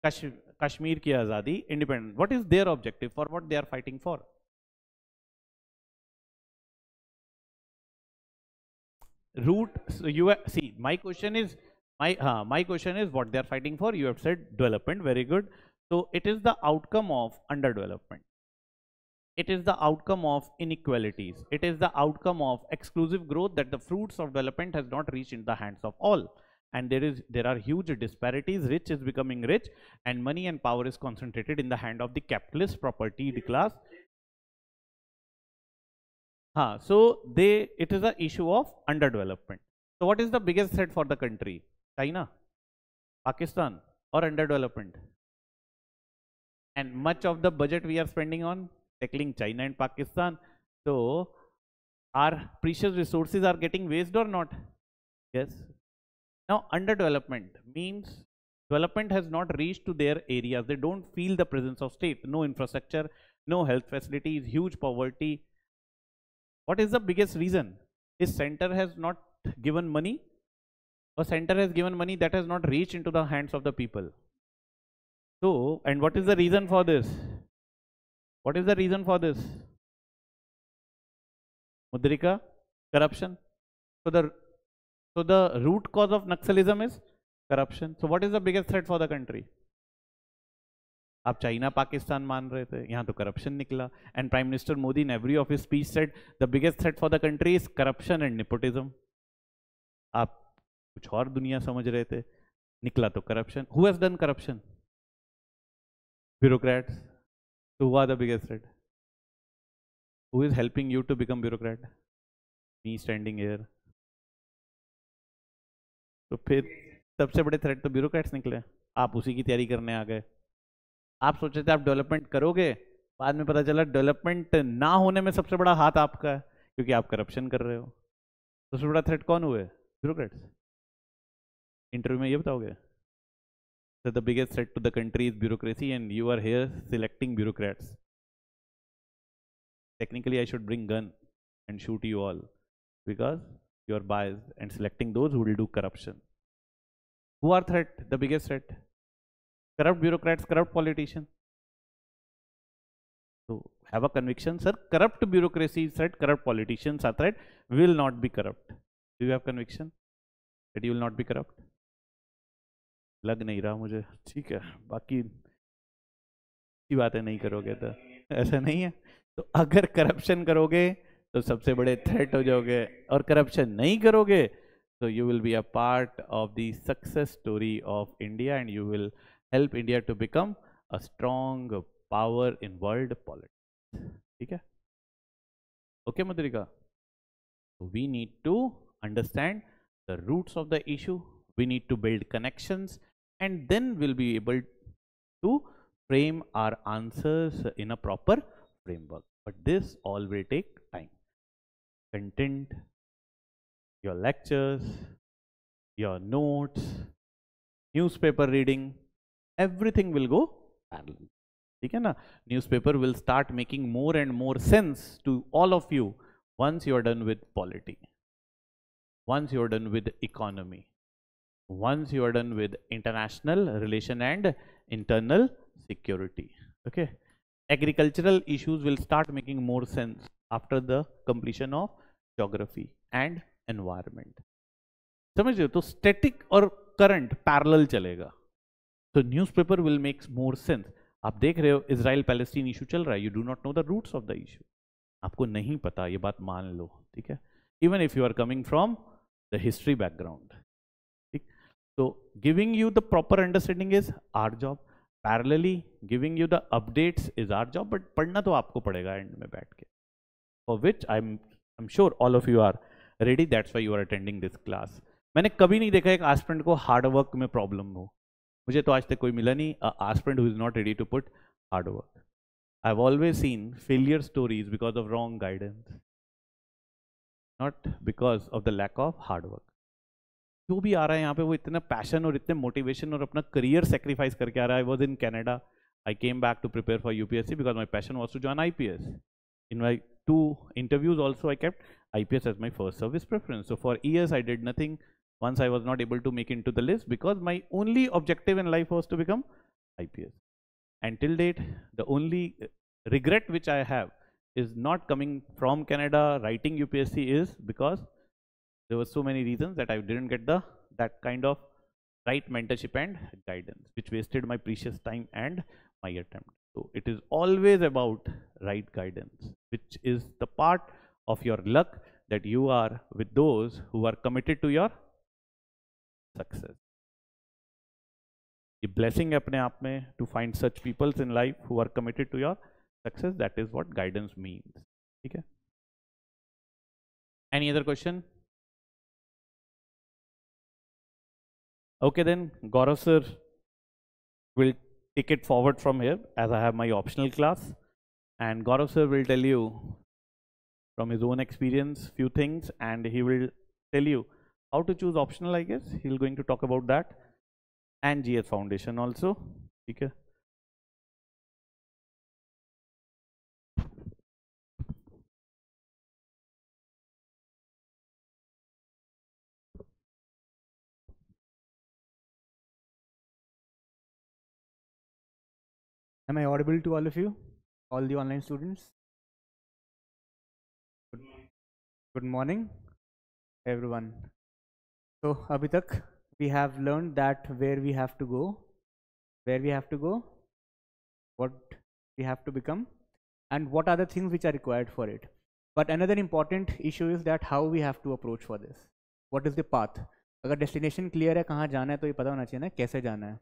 Kashmir ki azadi, independence. What is their objective? For what they are fighting for? Root, so you see, my question is what they are fighting for. You have said development, very good. So it is the outcome of underdevelopment. It is the outcome of inequalities. It is the outcome of exclusive growth, that the fruits of development has not reached in the hands of all. And there are huge disparities. Rich is becoming rich, and money and power is concentrated in the hand of the capitalist propertied class. So it is an issue of underdevelopment. So what is the biggest threat for the country? China, Pakistan, or underdevelopment? And much of the budget we are spending on tackling China and Pakistan. So our precious resources are getting wasted or not? Yes. Now underdevelopment means development has not reached to their areas. They don't feel the presence of state. No infrastructure, no health facilities, huge poverty. What is the biggest reason? Is center has not given money, or center has given money that has not reached into the hands of the people? So, and what is the reason for this? What is the reason for this? Mudrika, corruption. So the root cause of Naxalism is corruption. So what is the biggest threat for the country? आप China Pakistan मान रहे थे, यहाँ तो corruption निकला. And prime minister Modi in every of his speech said the biggest threat for the country is corruption and nepotism. आप कुछ और दुनिया समझ रहे थे, निकला तो corruption. Who has done corruption? Bureaucrats. तो हुआ the biggest threat. Who is helping you to become bureaucrat? Me standing here. तो फिर सबसे बड़े थ्रेट तो ब्यूरोक्रेट्स निकले. आप उसी की तैयारी करने आ गए. आप सोचे थे आप डेवलपमेंट करोगे, बाद में पता चला डेवलपमेंट ना होने में सबसे बड़ा हाथ आपका है, क्योंकि आप करप्शन कर रहे हो. सबसे बड़ा थ्रेट कौन हुए? ब्यूरोक्रेट्स. इंटरव्यू में ये बताओगे? So the biggest threat to the country is bureaucracy and you are here selecting bureaucrats. Technically I should bring gun and shoot you all because you are biased and selecting those who will do corruption. Who are threat? The biggest threat? Corrupt bureaucrats, corrupt politicians. So have a conviction, sir. Corrupt bureaucracy is threat, corrupt politicians are threat, will not be corrupt. Do you have conviction that you will not be corrupt? लग नहीं रहा मुझे. ठीक है, बाकी की बातें नहीं करोगे तो ऐसा नहीं है. तो अगर करप्शन करोगे तो सबसे बड़े थ्रेट हो जाओगे, और करप्शन नहीं करोगे तो you will be a part of the success story of India and you will help India to become a strong power in world politics. ठीक है, okay Madhurika. We need to understand the roots of the issue. We need to build connections and then we'll be able to frame our answers in a proper framework. But this all will take time. Content, your lectures, your notes, newspaper reading, everything will go parallel. ठीक है ना? Newspaper will start making more and more sense to all of you once you are done with polity, once you are done with economy, once you are done with international relation and internal security. Okay, agricultural issues will start making more sense after the completion of geography and environment. समझ रहे हो? तो static और current parallel चलेगा. So newspaper will make more sense. आप देख रहे हो Israel Palestine issue चल रहा है, you do not know the roots of the issue. आपको नहीं पता, ये बात मान लो. ठीक है, even if you are coming from the history background. So giving you the proper understanding is our job. Parallelly giving you the updates is our job. But पढ़ना तो आपको पड़ेगा end में बैठ के. For which I'm sure all of you are ready. That's why you are attending this class. मैंने कभी नहीं देखा एक aspirant को hard work में problem हो. मुझे तो आज तक कोई मिला नहीं a aspirant who is not ready to put hard work. I've always seen failure stories because of wrong guidance, not because of the lack of hard work. जो भी आ रहा है यहाँ पे वो इतना पैशन और इतने मोटिवेशन और अपना करियर सेक्रीफाइस करके आ रहा है. I was in Canada. I came back to prepare for UPSC because my passion was to join IPS. In my 2 interviews also I kept IPS as my first service preference. So for years I did nothing. Once I was not able to make into the list because my only objective in life was to become IPS. And till date the only regret which I have is not coming from Canada writing UPSC is because there were so many reasons that I didn't get that kind of right mentorship and guidance, which wasted my precious time and my attempt. So it is always about right guidance, which is the part of your luck that you are with those who are committed to your success. The blessing अपने आप में to find such peoples in life who are committed to your success. That is what guidance means. ठीक है? Any other question? Okay, then Gaurav Sir will take it forward from here as I have my optional class, and Gaurav Sir will tell you from his own experience few things, and he will tell you how to choose optional. I guess he's going to talk about that and GS Foundation also. Okay. Am I audible to all of you, all the online students? Good morning, everyone. So, abhi tak we have learned that where we have to go, what we have to become, and what are the things which are required for it. But another important issue is that how we have to approach for this. What is the path? अगर destination clear है कहाँ जाना है तो ये पता होना चाहिए ना कैसे जाना है.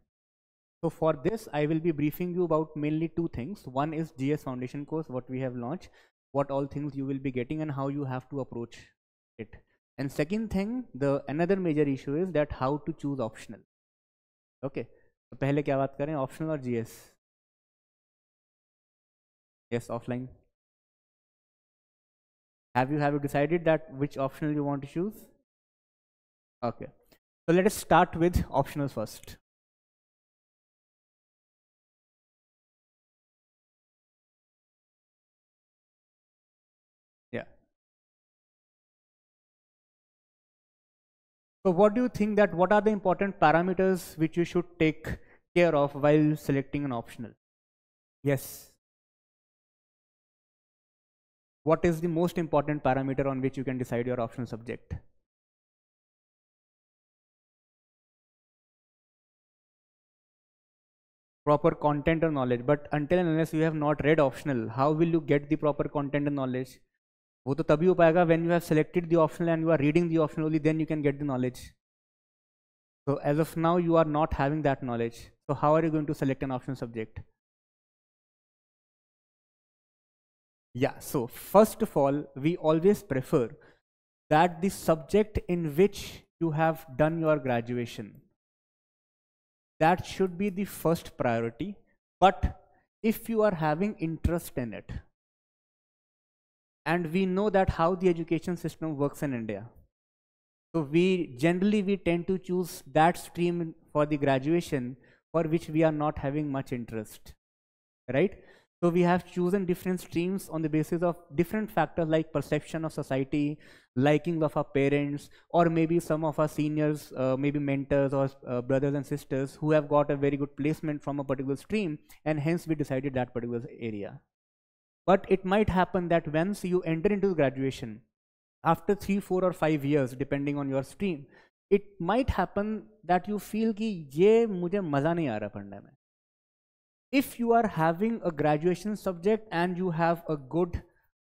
So for this I will be briefing you about mainly two things. One is GS Foundation course, what we have launched, what all things you will be getting and how you have to approach it. And second thing, the another major issue is that how to choose optional. Okay, तो पहले क्या बात करें, optional और GS? Yes, offline. Have you decided that which optional you want to choose? Okay, so let us start with optional first. Yeah. So what do you think that what are the important parameters which you should take care of while selecting an optional? Yes. What is the most important parameter on which you can decide your optional subject? Proper content or knowledge. But until and unless you have not read optional, how will you get the proper content and knowledge? वो तो तभी हो पाएगा when you have selected the optional and you are reading the optional, only then you can get the knowledge. So as of now you are not having that knowledge. So how are you going to select an optional subject? Yeah, so first of all, we always prefer that the subject in which you have done your graduation, that should be the first priority. But if you are having interest in it, and we know that how the education system works in India, so we generally tend to choose that stream for the graduation for which we are not having much interest, right? So we have chosen different streams on the basis of different factors like perception of society, liking of our parents, or maybe some of our seniors, maybe mentors or brothers and sisters who have got a very good placement from a particular stream, and hence we decided that particular area. But it might happen that once you enter into graduation, after 3, 4 or 5 years, depending on your stream, it might happen that you feel कि ये मुझे मज़ा नहीं आ रहा पढ़ने में. If you are having a graduation subject and you have a good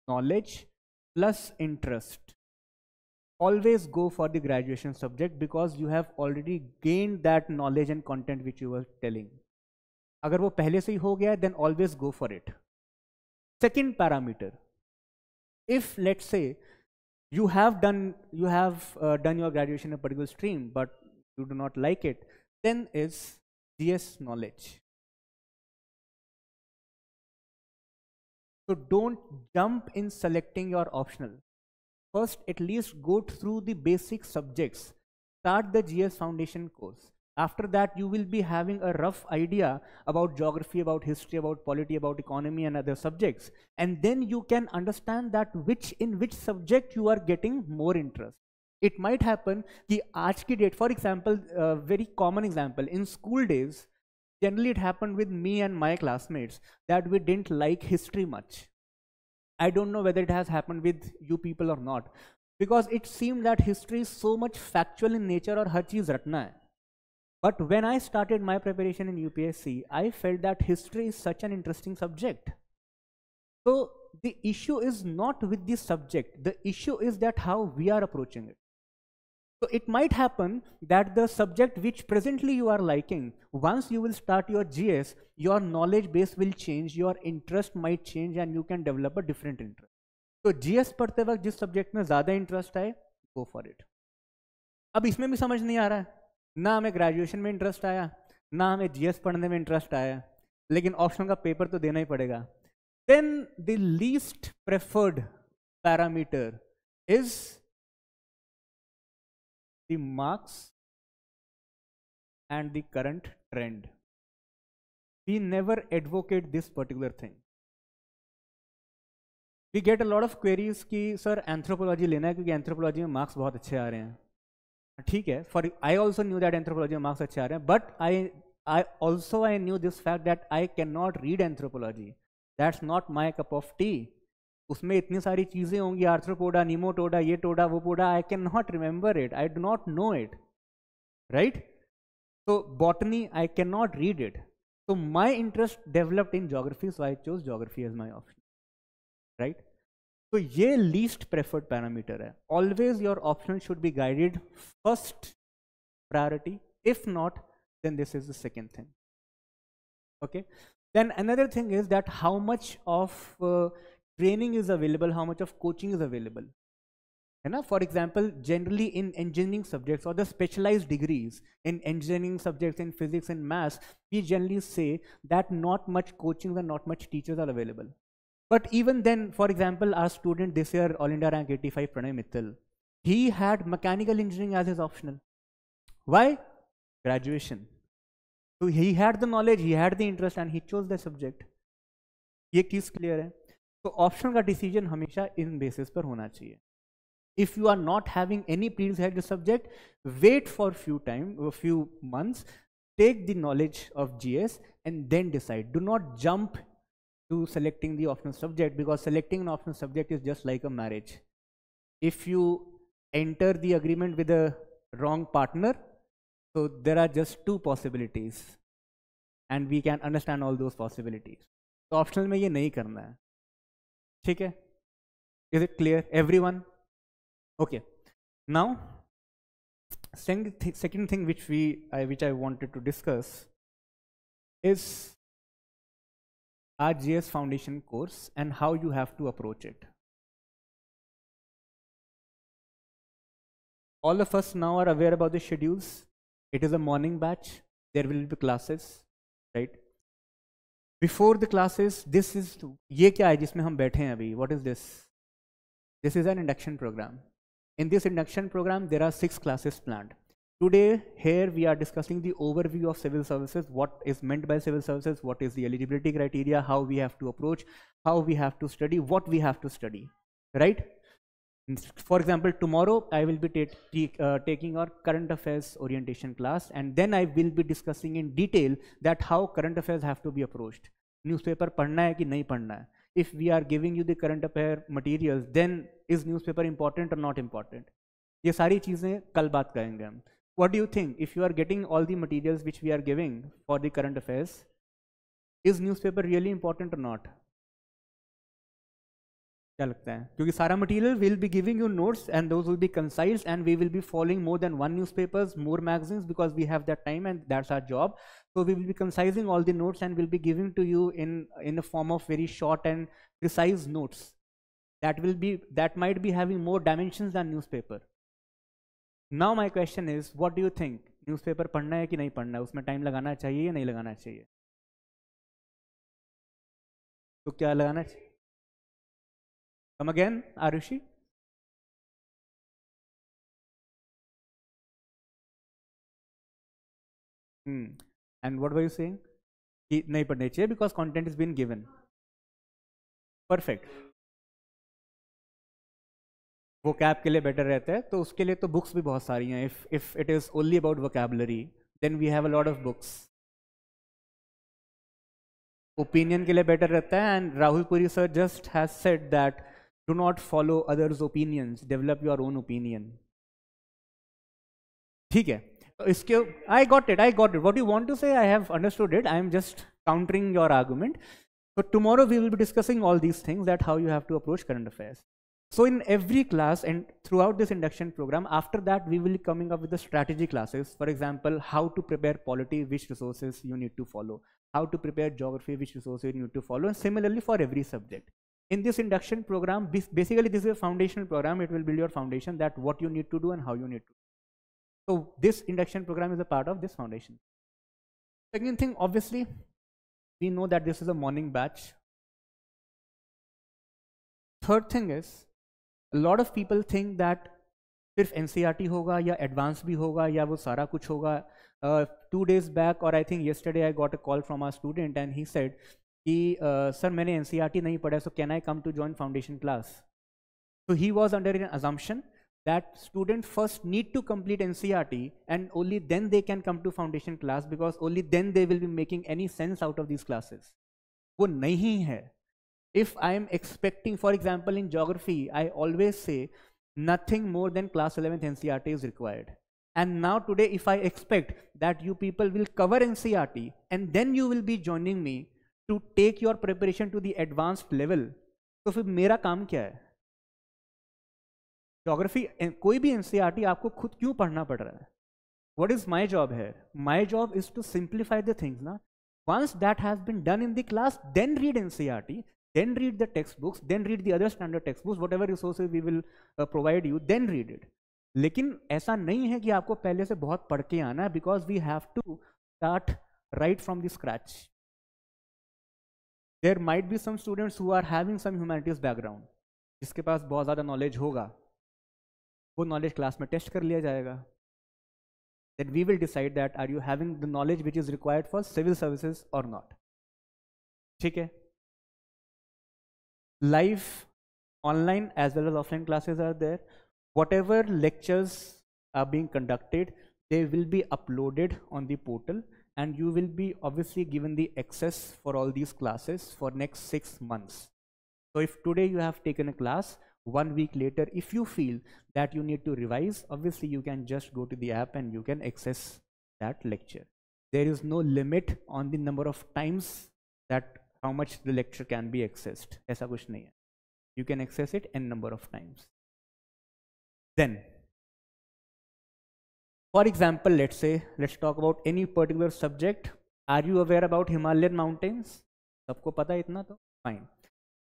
knowledge plus interest, always go for the graduation subject because you have already gained that knowledge and content which you were telling. अगर वो पहले से ही हो गया, then always go for it. Second parameter, if let's say you have done your graduation in a particular stream but you do not like it, then is GS knowledge. So don't jump in selecting your optional. First, at least go through the basic subjects. Start the GS Foundation course. After that, you will be having a rough idea about geography, about history, about polity, about economy and other subjects. And then you can understand that in which subject you are getting more interest. It might happen कि आज की date, for example, very common example, in school days, generally it happened with me and my classmates that we didn't like history much. I don't know whether it has happened with you people or not, because it seemed that history is so much factual in nature और हर चीज़ रटना है. But when I started my preparation in UPSC, I felt that history is such an interesting subject. So the issue is not with the subject, the issue is that how we are approaching it. So it might happen that the subject which presently you are liking, once you will start your GS, your knowledge base will change, your interest might change and you can develop a different interest. So GS पढ़ते वक्त जिस subject में ज़्यादा interest आए, go for it. अब इसमें भी समझ नहीं आ रहा है, ना हमें ग्रेजुएशन में इंटरेस्ट आया, ना हमें GS पढ़ने में इंटरेस्ट आया, लेकिन ऑप्शनल का पेपर तो देना ही पड़ेगा. Then the least preferred parameter is the marks and the current trend. We never advocate this particular thing. We get a lot of queries कि सर एंथ्रोपोलॉजी लेना है क्योंकि एंथ्रोपोलॉजी में मार्क्स बहुत अच्छे आ रहे हैं. ठीक है, for I also knew that anthropology में मार्क्स अच्छे आ रहे हैं, but I knew this fact that I cannot read anthropology. That's not my cup of tea. उसमें इतनी सारी चीज़ें होंगी, आर्थ्रोपोडा, निमोटोडा, ये टोडा, वो पोडा, I cannot remember it. I do not know it. Right? So botany, I cannot read it. So my interest developed in geography, so I chose geography as my option, right? So ये least preferred parameter है. Always your option should be guided first priority. If not, then this is the second thing. Okay. Then another thing is that how much of training is available, how much of coaching is available. For example, generally in engineering subjects or the specialized degrees in engineering subjects in physics and maths, we generally say that not much coaching and not much teachers are available. But even then, for example, our student this year, All India rank 85, Pranay Mittal, he had mechanical engineering as his optional. Why? Graduation. So he had the knowledge, he had the interest, and he chose the subject. ये चीज clear है. तो optional का decision हमेशा इन basis पर होना चाहिए. If you are not having any previous head subject, wait for a few months, take the knowledge of GS and then decide. Do not jump to selecting the optional subject, because selecting an optional subject is just like a marriage. If you enter the agreement with a wrong partner, so there are just two possibilities and we can understand all those possibilities. So optional में ये नहीं करना है. ठीक है? Is it clear, everyone? Okay. Now, second thing which I wanted to discuss is our GS Foundation course and how you have to approach it. All of us now are aware about the schedules. It is a morning batch. There will be classes, right? Before the classes, this is ये क्या है जिसमें हम बैठे हैं अभी? What is this? This is an induction program. In this induction program, there are 6 classes planned. Today, here we are discussing the overview of civil services, what is meant by civil services, what is the eligibility criteria, how we have to approach, how we have to study, what we have to study, right? For example, tomorrow I will be taking our current affairs orientation class, and then I will be discussing in detail that how current affairs have to be approached. Newspaper पढ़ना है कि नहीं पढ़ना है? If we are giving you the current affair materials, then is newspaper important or not important? ये सारी चीजें कल बात करेंगे हम. What do you think? If you are getting all the materials which we are giving for the current affairs, is newspaper really important or not? क्या लगता है? क्योंकि सारा material will be giving you notes and those will be concise, and we will be following more than one newspapers, more magazines, because we have that time and that's our job. So we will be concising all the notes and will be giving to you in the form of very short and precise notes. That might be having more dimensions than newspaper. Now my question is, what do you think? Newspaper पढ़ना है कि नहीं पढ़ना है? उसमें time लगाना चाहिए या नहीं लगाना चाहिए? तो क्या लगाना चाहिए? Come again, Arushi? And what were you saying? कि नहीं पढ़ने चाहिए because content is being given. Perfect. vocab के लिए better रहता है, तो उसके लिए तो books भी बहुत सारी हैं. If it is only about vocabulary, then we have a lot of books. Opinion के लिए better रहता है, and Rahul Puri Sir just has said that do not follow others' opinions, develop your own opinion. ठीक है, तो इसके I got it. What you want to say, I have understood it. I am just countering your argument. So tomorrow we will be discussing all these things, that how you have to approach current affairs. So in every class and throughout this induction program, after that we will be coming up with the strategy classes. For example, how to prepare polity, which resources you need to follow. How to prepare geography, which resources you need to follow. And similarly for every subject. In this induction program, basically this is a foundational program. It will build your foundation, that what you need to do and how you need to do. So this induction program is a part of this foundation. Second thing, obviously, we know that this is a morning batch. Third thing is, a lot of people think that सिर्फ NCERT होगा या advanced भी होगा या वो सारा कुछ होगा. 2 days back, or I think yesterday, I got a call from our student and he said कि sir मैंने NCERT नहीं पढ़ा, so can I come to join foundation class? So he was under an assumption that students first need to complete NCERT and only then they can come to foundation class, because only then they will be making any sense out of these classes. वो नहीं है. If I am expecting, for example, in geography, I always say nothing more than class 11th NCERT is required. And now today, if I expect that you people will cover NCERT and then you will be joining me to take your preparation to the advanced level, तो फिर मेरा काम क्या है? Geography, कोई भी NCERT आपको खुद क्यों पढ़ना पड़ रहा है? What is my job here? My job is to simplify the things. Na? Once that has been done in the class, then read NCERT, then read the textbooks, then read the other standard textbooks, whatever resources we will provide you, then read it. लेकिन ऐसा नहीं है कि आपको पहले से बहुत पढ़ के आना है, because we have to start right from the scratch. There might be some students who are having some humanities background, जिसके पास बहुत ज़्यादा knowledge होगा, वो knowledge class में टेस्ट कर लिया जाएगा. Then we will decide that are you having the knowledge which is required for civil services or not. ठीक है? Live, online as well as offline classes are there. Whatever lectures are being conducted, they will be uploaded on the portal, and you will be obviously given the access for all these classes for next 6 months. So if today you have taken a class, 1 week later, if you feel that you need to revise, obviously you can just go to the app and you can access that lecture. There is no limit on the number of times that how much the lecture can be accessed. ऐसा कुछ नहीं है. You can access it n number of times. Then, for example, let's talk about any particular subject. Are you aware about Himalayan mountains? सबको पता है इतना तो? Fine.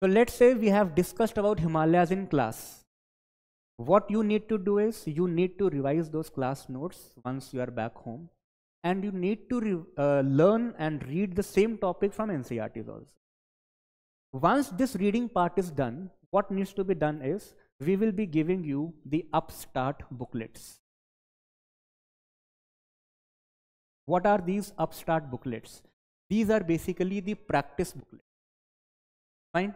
So let's say we have discussed about Himalayas in class. What you need to do is you need to revise those class notes once you are back home, and you need to learn and read the same topic from NCERTs also. Once this reading part is done, what needs to be done is we will be giving you the Upstart booklets. What are these Upstart booklets? These are basically the practice booklets. Fine.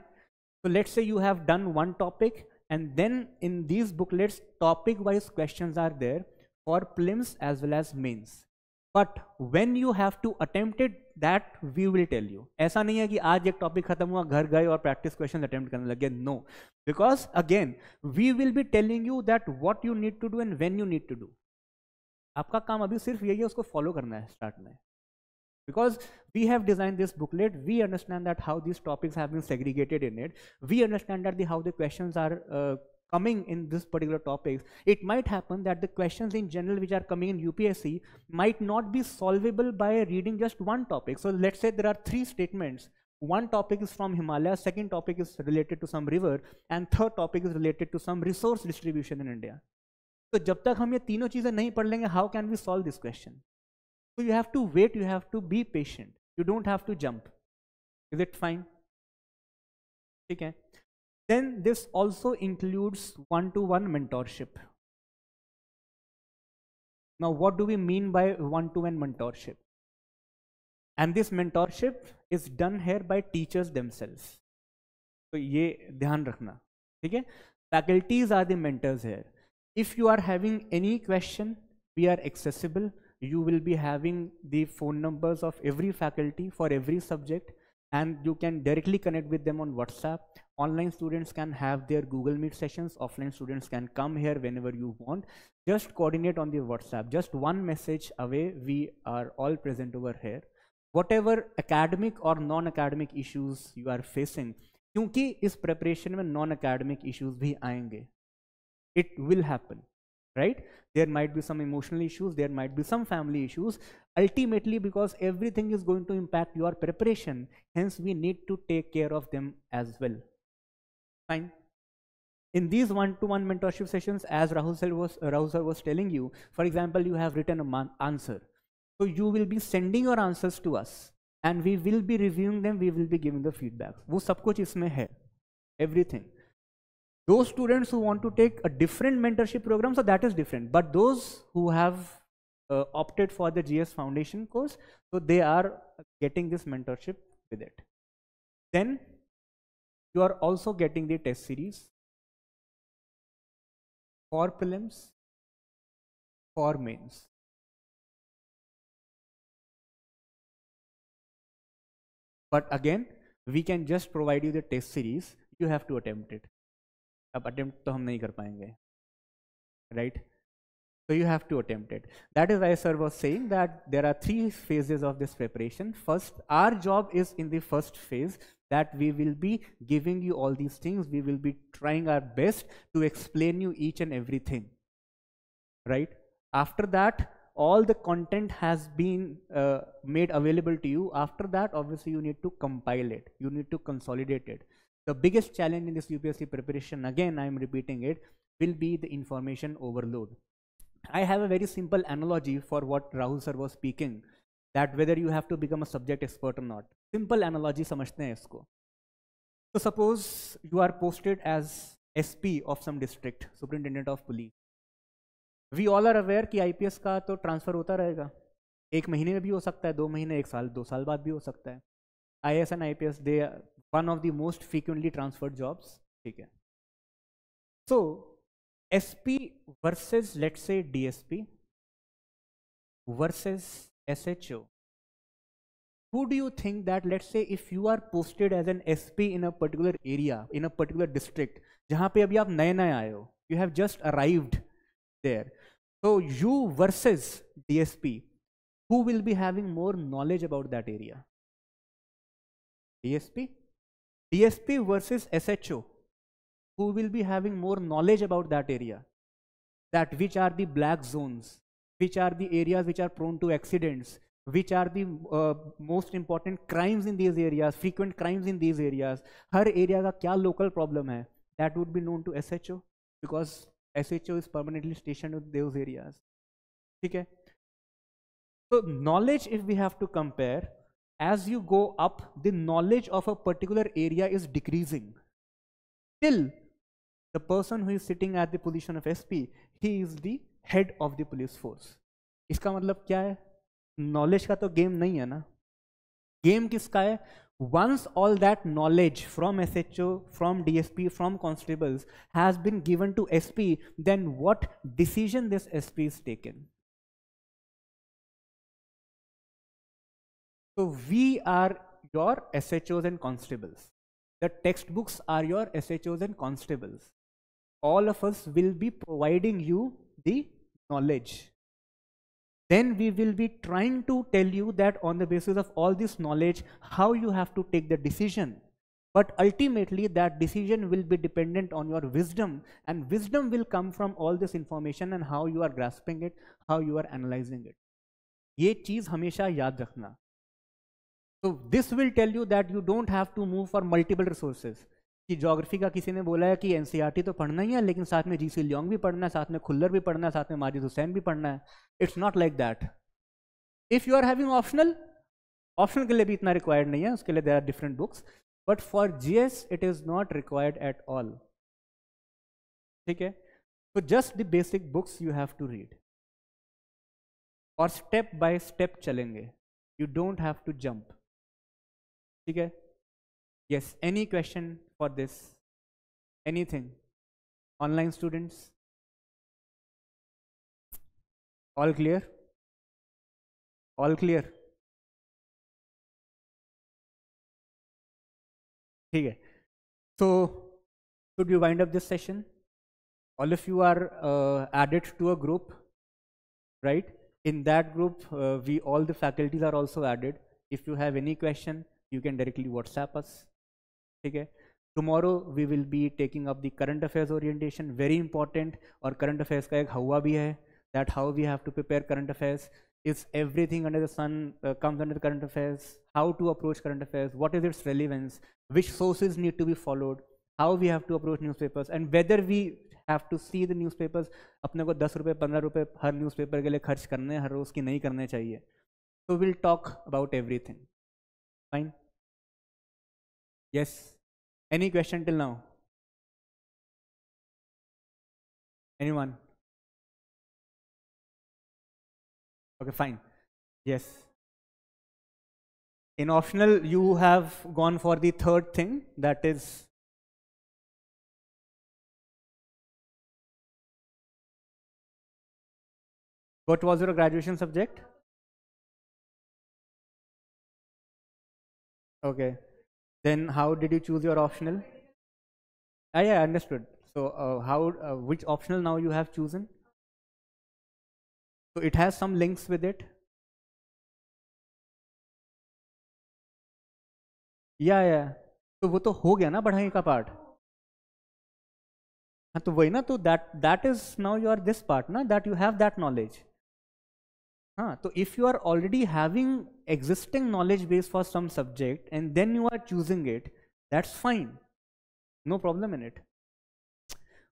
So let's say you have done one topic, and then in these booklets, topic-wise questions are there for prelims as well as mains. But when you have to attempt it, that we will tell you. ऐसा नहीं है कि आज एक topic खत्म हुआ, घर गए और प्रैक्टिस क्वेश्चन अटेम्प्ट करने लगे. No, because again we will be telling you that what you need to do and when you need to do. आपका काम अभी सिर्फ यही है, उसको फॉलो करना है स्टार्ट में. Because we have designed this booklet, we understand that how these topics have been segregated in it. We understand that how the questions are coming in this particular topics. It might happen that the questions in general which are coming in UPSC might not be solvable by reading just one topic. So let's say there are 3 statements. One topic is from Himalaya, second topic is related to some river, and third topic is related to some resource distribution in India. So जब तक हम ये तीनों चीजें नहीं पढ़ लेंगे, how can we solve this question? So you have to wait, you have to be patient. You don't have to jump. Is it fine? Okay. Then this also includes one-to-one mentorship. Now what do we mean by one-to-one mentorship? And this mentorship is done here by teachers themselves. So ये ध्यान रखना, ठीक है? Faculties are the mentors here. If you are having any question, we are accessible. You will be having the phone numbers of every faculty for every subject, and you can directly connect with them on WhatsApp. Online students can have their Google Meet sessions. Offline students can come here whenever you want. Just coordinate on the WhatsApp. Just one message away. We are all present over here. Whatever academic or non-academic issues you are facing, क्योंकि इस preparation में non-academic issues भी आएंगे. It will happen, right? There might be some emotional issues, there might be some family issues. Ultimately, because everything is going to impact your preparation, hence we need to take care of them as well. Fine. In these one-to-one mentorship sessions, as Rahul Sir was telling you, for example, you have written an answer. So you will be sending your answers to us, and we will be reviewing them, we will be giving the feedback. वो सब कुछ इसमें है, everything. Those students who want to take a different mentorship program, so that is different. But those who have opted for the GS Foundation course, so they are getting this mentorship with it. Then you are also getting the test series for prelims, for mains. But again, we can just provide you the test series. You have to attempt it. अब attempt तो हम नहीं कर पाएंगे, right? So you have to attempt it. That is why Sir was saying that there are 3 phases of this preparation. First, our job is in the first phase, that we will be giving you all these things. We will be trying our best to explain you each and everything, right? After that, all the content has been made available to you. After that, obviously you need to compile it, you need to consolidate it. The biggest challenge in this UPSC preparation, again I am repeating it, will be the information overload. I have a very simple analogy for what Rahul Sir was speaking, that whether you have to become a subject expert or not. Simple analogy समझते हैं इसको. So suppose you are posted as SP of some district, Superintendent of Police. We all are aware कि IPS का तो transfer होता रहेगा, 1 महीने में भी हो सकता है, 2 महीने, 1 साल, 2 साल बाद भी हो सकता है. IAS and IPS, they are one of the most frequently transferred jobs. ठीक है. So SP versus let's say DSP versus SHO. Who do you think that, let's say if you are posted as an SP in a particular area, in a particular district, जहाँ पे अभी आप नए नए आए हो, you have just arrived there. So you versus DSP, who will be having more knowledge about that area? DSP? DSP versus SHO, who will be having more knowledge about that area? That which are the black zones, which are the areas which are prone to accidents, which are the most important crimes in these areas, frequent crimes in these areas. Her area का क्या local problem है, that would be known to SHO, because SHO is permanently stationed in those areas. ठीक है? So knowledge, if we have to compare, as you go up, the knowledge of a particular area is decreasing. Till the person who is sitting at the position of SP, he is the head of the police force. इसका मतलब क्या है? Knowledge का तो game नहीं है ना. Game किसका है? Once all that knowledge from SHO, from DSP, from constables has been given to SP, then what decision this SP is taken? So we are your SHOs and constables. The textbooks are your SHOs and constables. All of us will be providing you the knowledge. Then we will be trying to tell you that on the basis of all this knowledge, how you have to take the decision. But ultimately that decision will be dependent on your wisdom, and wisdom will come from all this information and how you are grasping it, how you are analyzing it. ये चीज हमेशा याद रखना. So this will tell you that you don't have to move for multiple resources. कि geography का किसी ने बोला है कि एनसीईआरटी तो पढ़ना ही है, लेकिन साथ में जीसी ल्योंग भी पढ़ना है, साथ में खुल्लर भी पढ़ना है, साथ में माजिद हुसैन भी पढ़ना है. It's not like that. If you are having optional, optional के लिए भी इतना रिक्वायर्ड नहीं है, उसके लिए there are different books, but for GS it is not required at all. ठीक है? तो just the basic books you have to read, और स्टेप बाय स्टेप चलेंगे. You don't have to jump. ठीक है? Yes, any question for this? Anything? Online students? All clear? All clear? ठीक है. So, should we wind up this session? All of you are added to a group, right? In that group, all the faculties are also added. If you have any question, you can directly WhatsApp us. Okay. Tomorrow we will be taking up the current affairs orientation, very important. और current affairs का एक हवा भी है, that how we have to prepare current affairs. Is everything under the sun comes under the current affairs? How to approach current affairs? What is its relevance? Which sources need to be followed? How we have to approach newspapers? And whether we have to see the newspapers, अपने को 10 रुपए 15 रुपए हर newspaper के लिए खर्च करने हर रोज की नहीं करने चाहिए. So we'll talk about everything. Fine. Yes. Any question till now? Anyone? Okay, fine. Yes. In optional, you have gone for the third thing, that is what was your graduation subject? Okay. Then how did you choose your optional? Yeah, understood. So which optional now you have chosen? So it has some links with it. या तो वो तो हो गया ना पढ़ाई का part. हाँ तो वही ना, तो that is now you are this part ना, that you have that knowledge. हाँ तो if you are already having existing knowledge base for some subject and then you are choosing it, that's fine, no problem in it.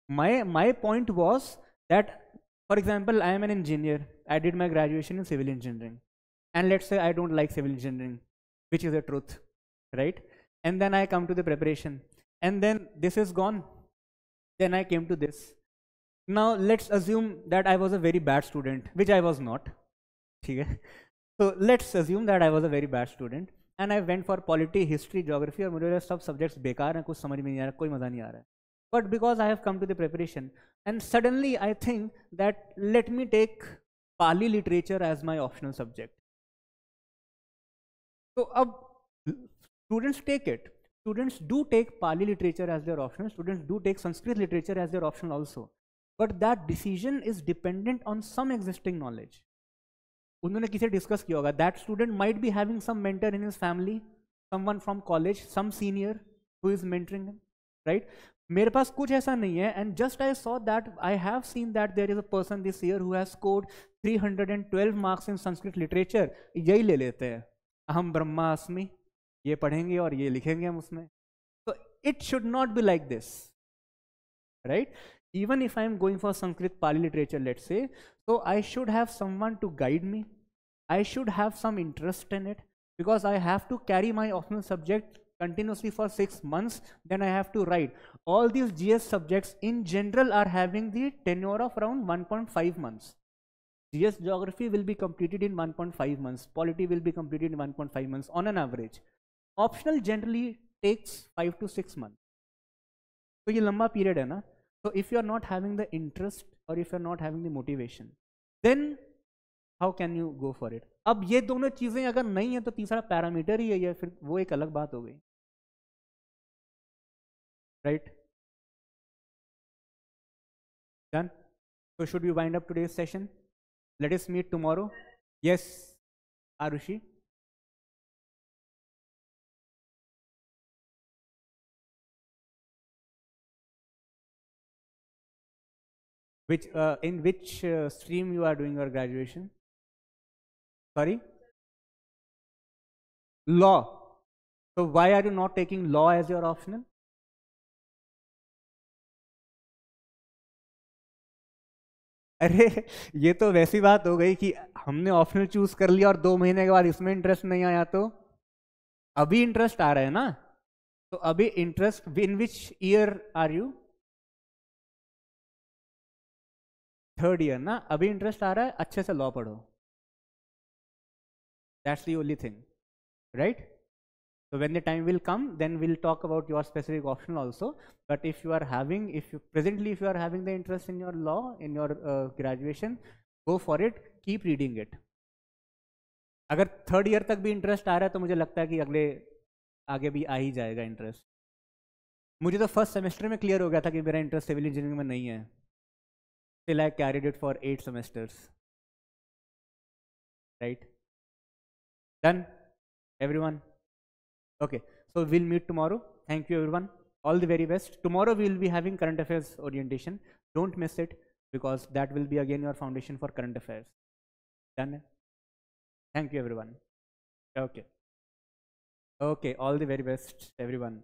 My point was that, for example, I am an engineer, I did my graduation in civil engineering, and let's say I don't like civil engineering, which is the truth, right? And then I come to the preparation, and then this is gone. Then I came to this. Now let's assume that I was a very bad student, which I was not. Okay? So let's assume that I was a very bad student and I went for polity, history, geography, और मुझे सब subjects बेकार हैं, कुछ समझ में नहीं आ रहा, कोई मजा नहीं आ रहा है. But because I have come to the preparation and suddenly I think that let me take Pali literature as my optional subject. So students take it. Students do take Pali literature as their optional. Students do take Sanskrit literature as their optional also. But that decision is dependent on some existing knowledge. उन्होंने किसे discuss किया होगा? That student might be having some mentor in his family, someone from college, some senior who is mentoring him, right? मेरे पास कुछ ऐसा नहीं है, and just I saw that I have seen that there is a person this year who has scored 312 marks in Sanskrit literature. यही ले लेते हैं, अहम ब्रह्मास्मि, ये पढ़ेंगे और ये लिखेंगे हम उसमें. So it should not be like this, right? Even if I am going for Sanskrit Pali literature, let's say, so I should have someone to guide me. I should have some interest in it, because I have to carry my optional subject continuously for 6 months. Then I have to write. All these GS subjects in general are having the tenure of around 1.5 months. GS geography will be completed in 1.5 months. Polity will be completed in 1.5 months on an average. Optional generally takes 5 to 6 months. So ये लंबा period है ना. So if you are not having the interest or if you are not having the motivation, then how can you go for it? अब ये दोनों चीजें अगर नहीं है तो तीसरा पैरामीटर ही है ये, फिर वो एक अलग बात हो गई, right? Done? So should we wind up today's session? Let us meet tomorrow. Yes, Arushi. Which in which stream you are doing your graduation? Sorry? Law. So why are you not taking law as your optional? अरे ये तो वैसी बात हो गई कि हमने optional choose कर लिया और 2 महीने के बाद इसमें इंटरेस्ट नहीं आया. तो अभी इंटरेस्ट आ रहा है ना. तो अभी interest, in which year are you? 3rd year ना. अभी इंटरेस्ट आ रहा है, अच्छे से लॉ पढ़ो. That's the only thing, right? So when the time will come, then we'll talk about your specific optional also. But if you are having, if you are having the interest in your law, in your graduation, go for it. Keep reading it. अगर 3rd year तक भी interest आ रहा है तो मुझे लगता है कि आगे भी आ ही जाएगा इंटरेस्ट. मुझे तो फर्स्ट सेमेस्टर में क्लियर हो गया था कि मेरा इंटरेस्ट सिविल इंजीनियरिंग में नहीं है. Till I carried it for 8 semesters. Right? Done? Everyone? Okay. So we'll meet tomorrow. Thank you everyone. All the very best. Tomorrow we will be having current affairs orientation. Don't miss it, because that will be again your foundation for current affairs. Done? Thank you everyone. Okay. Okay. All the very best everyone.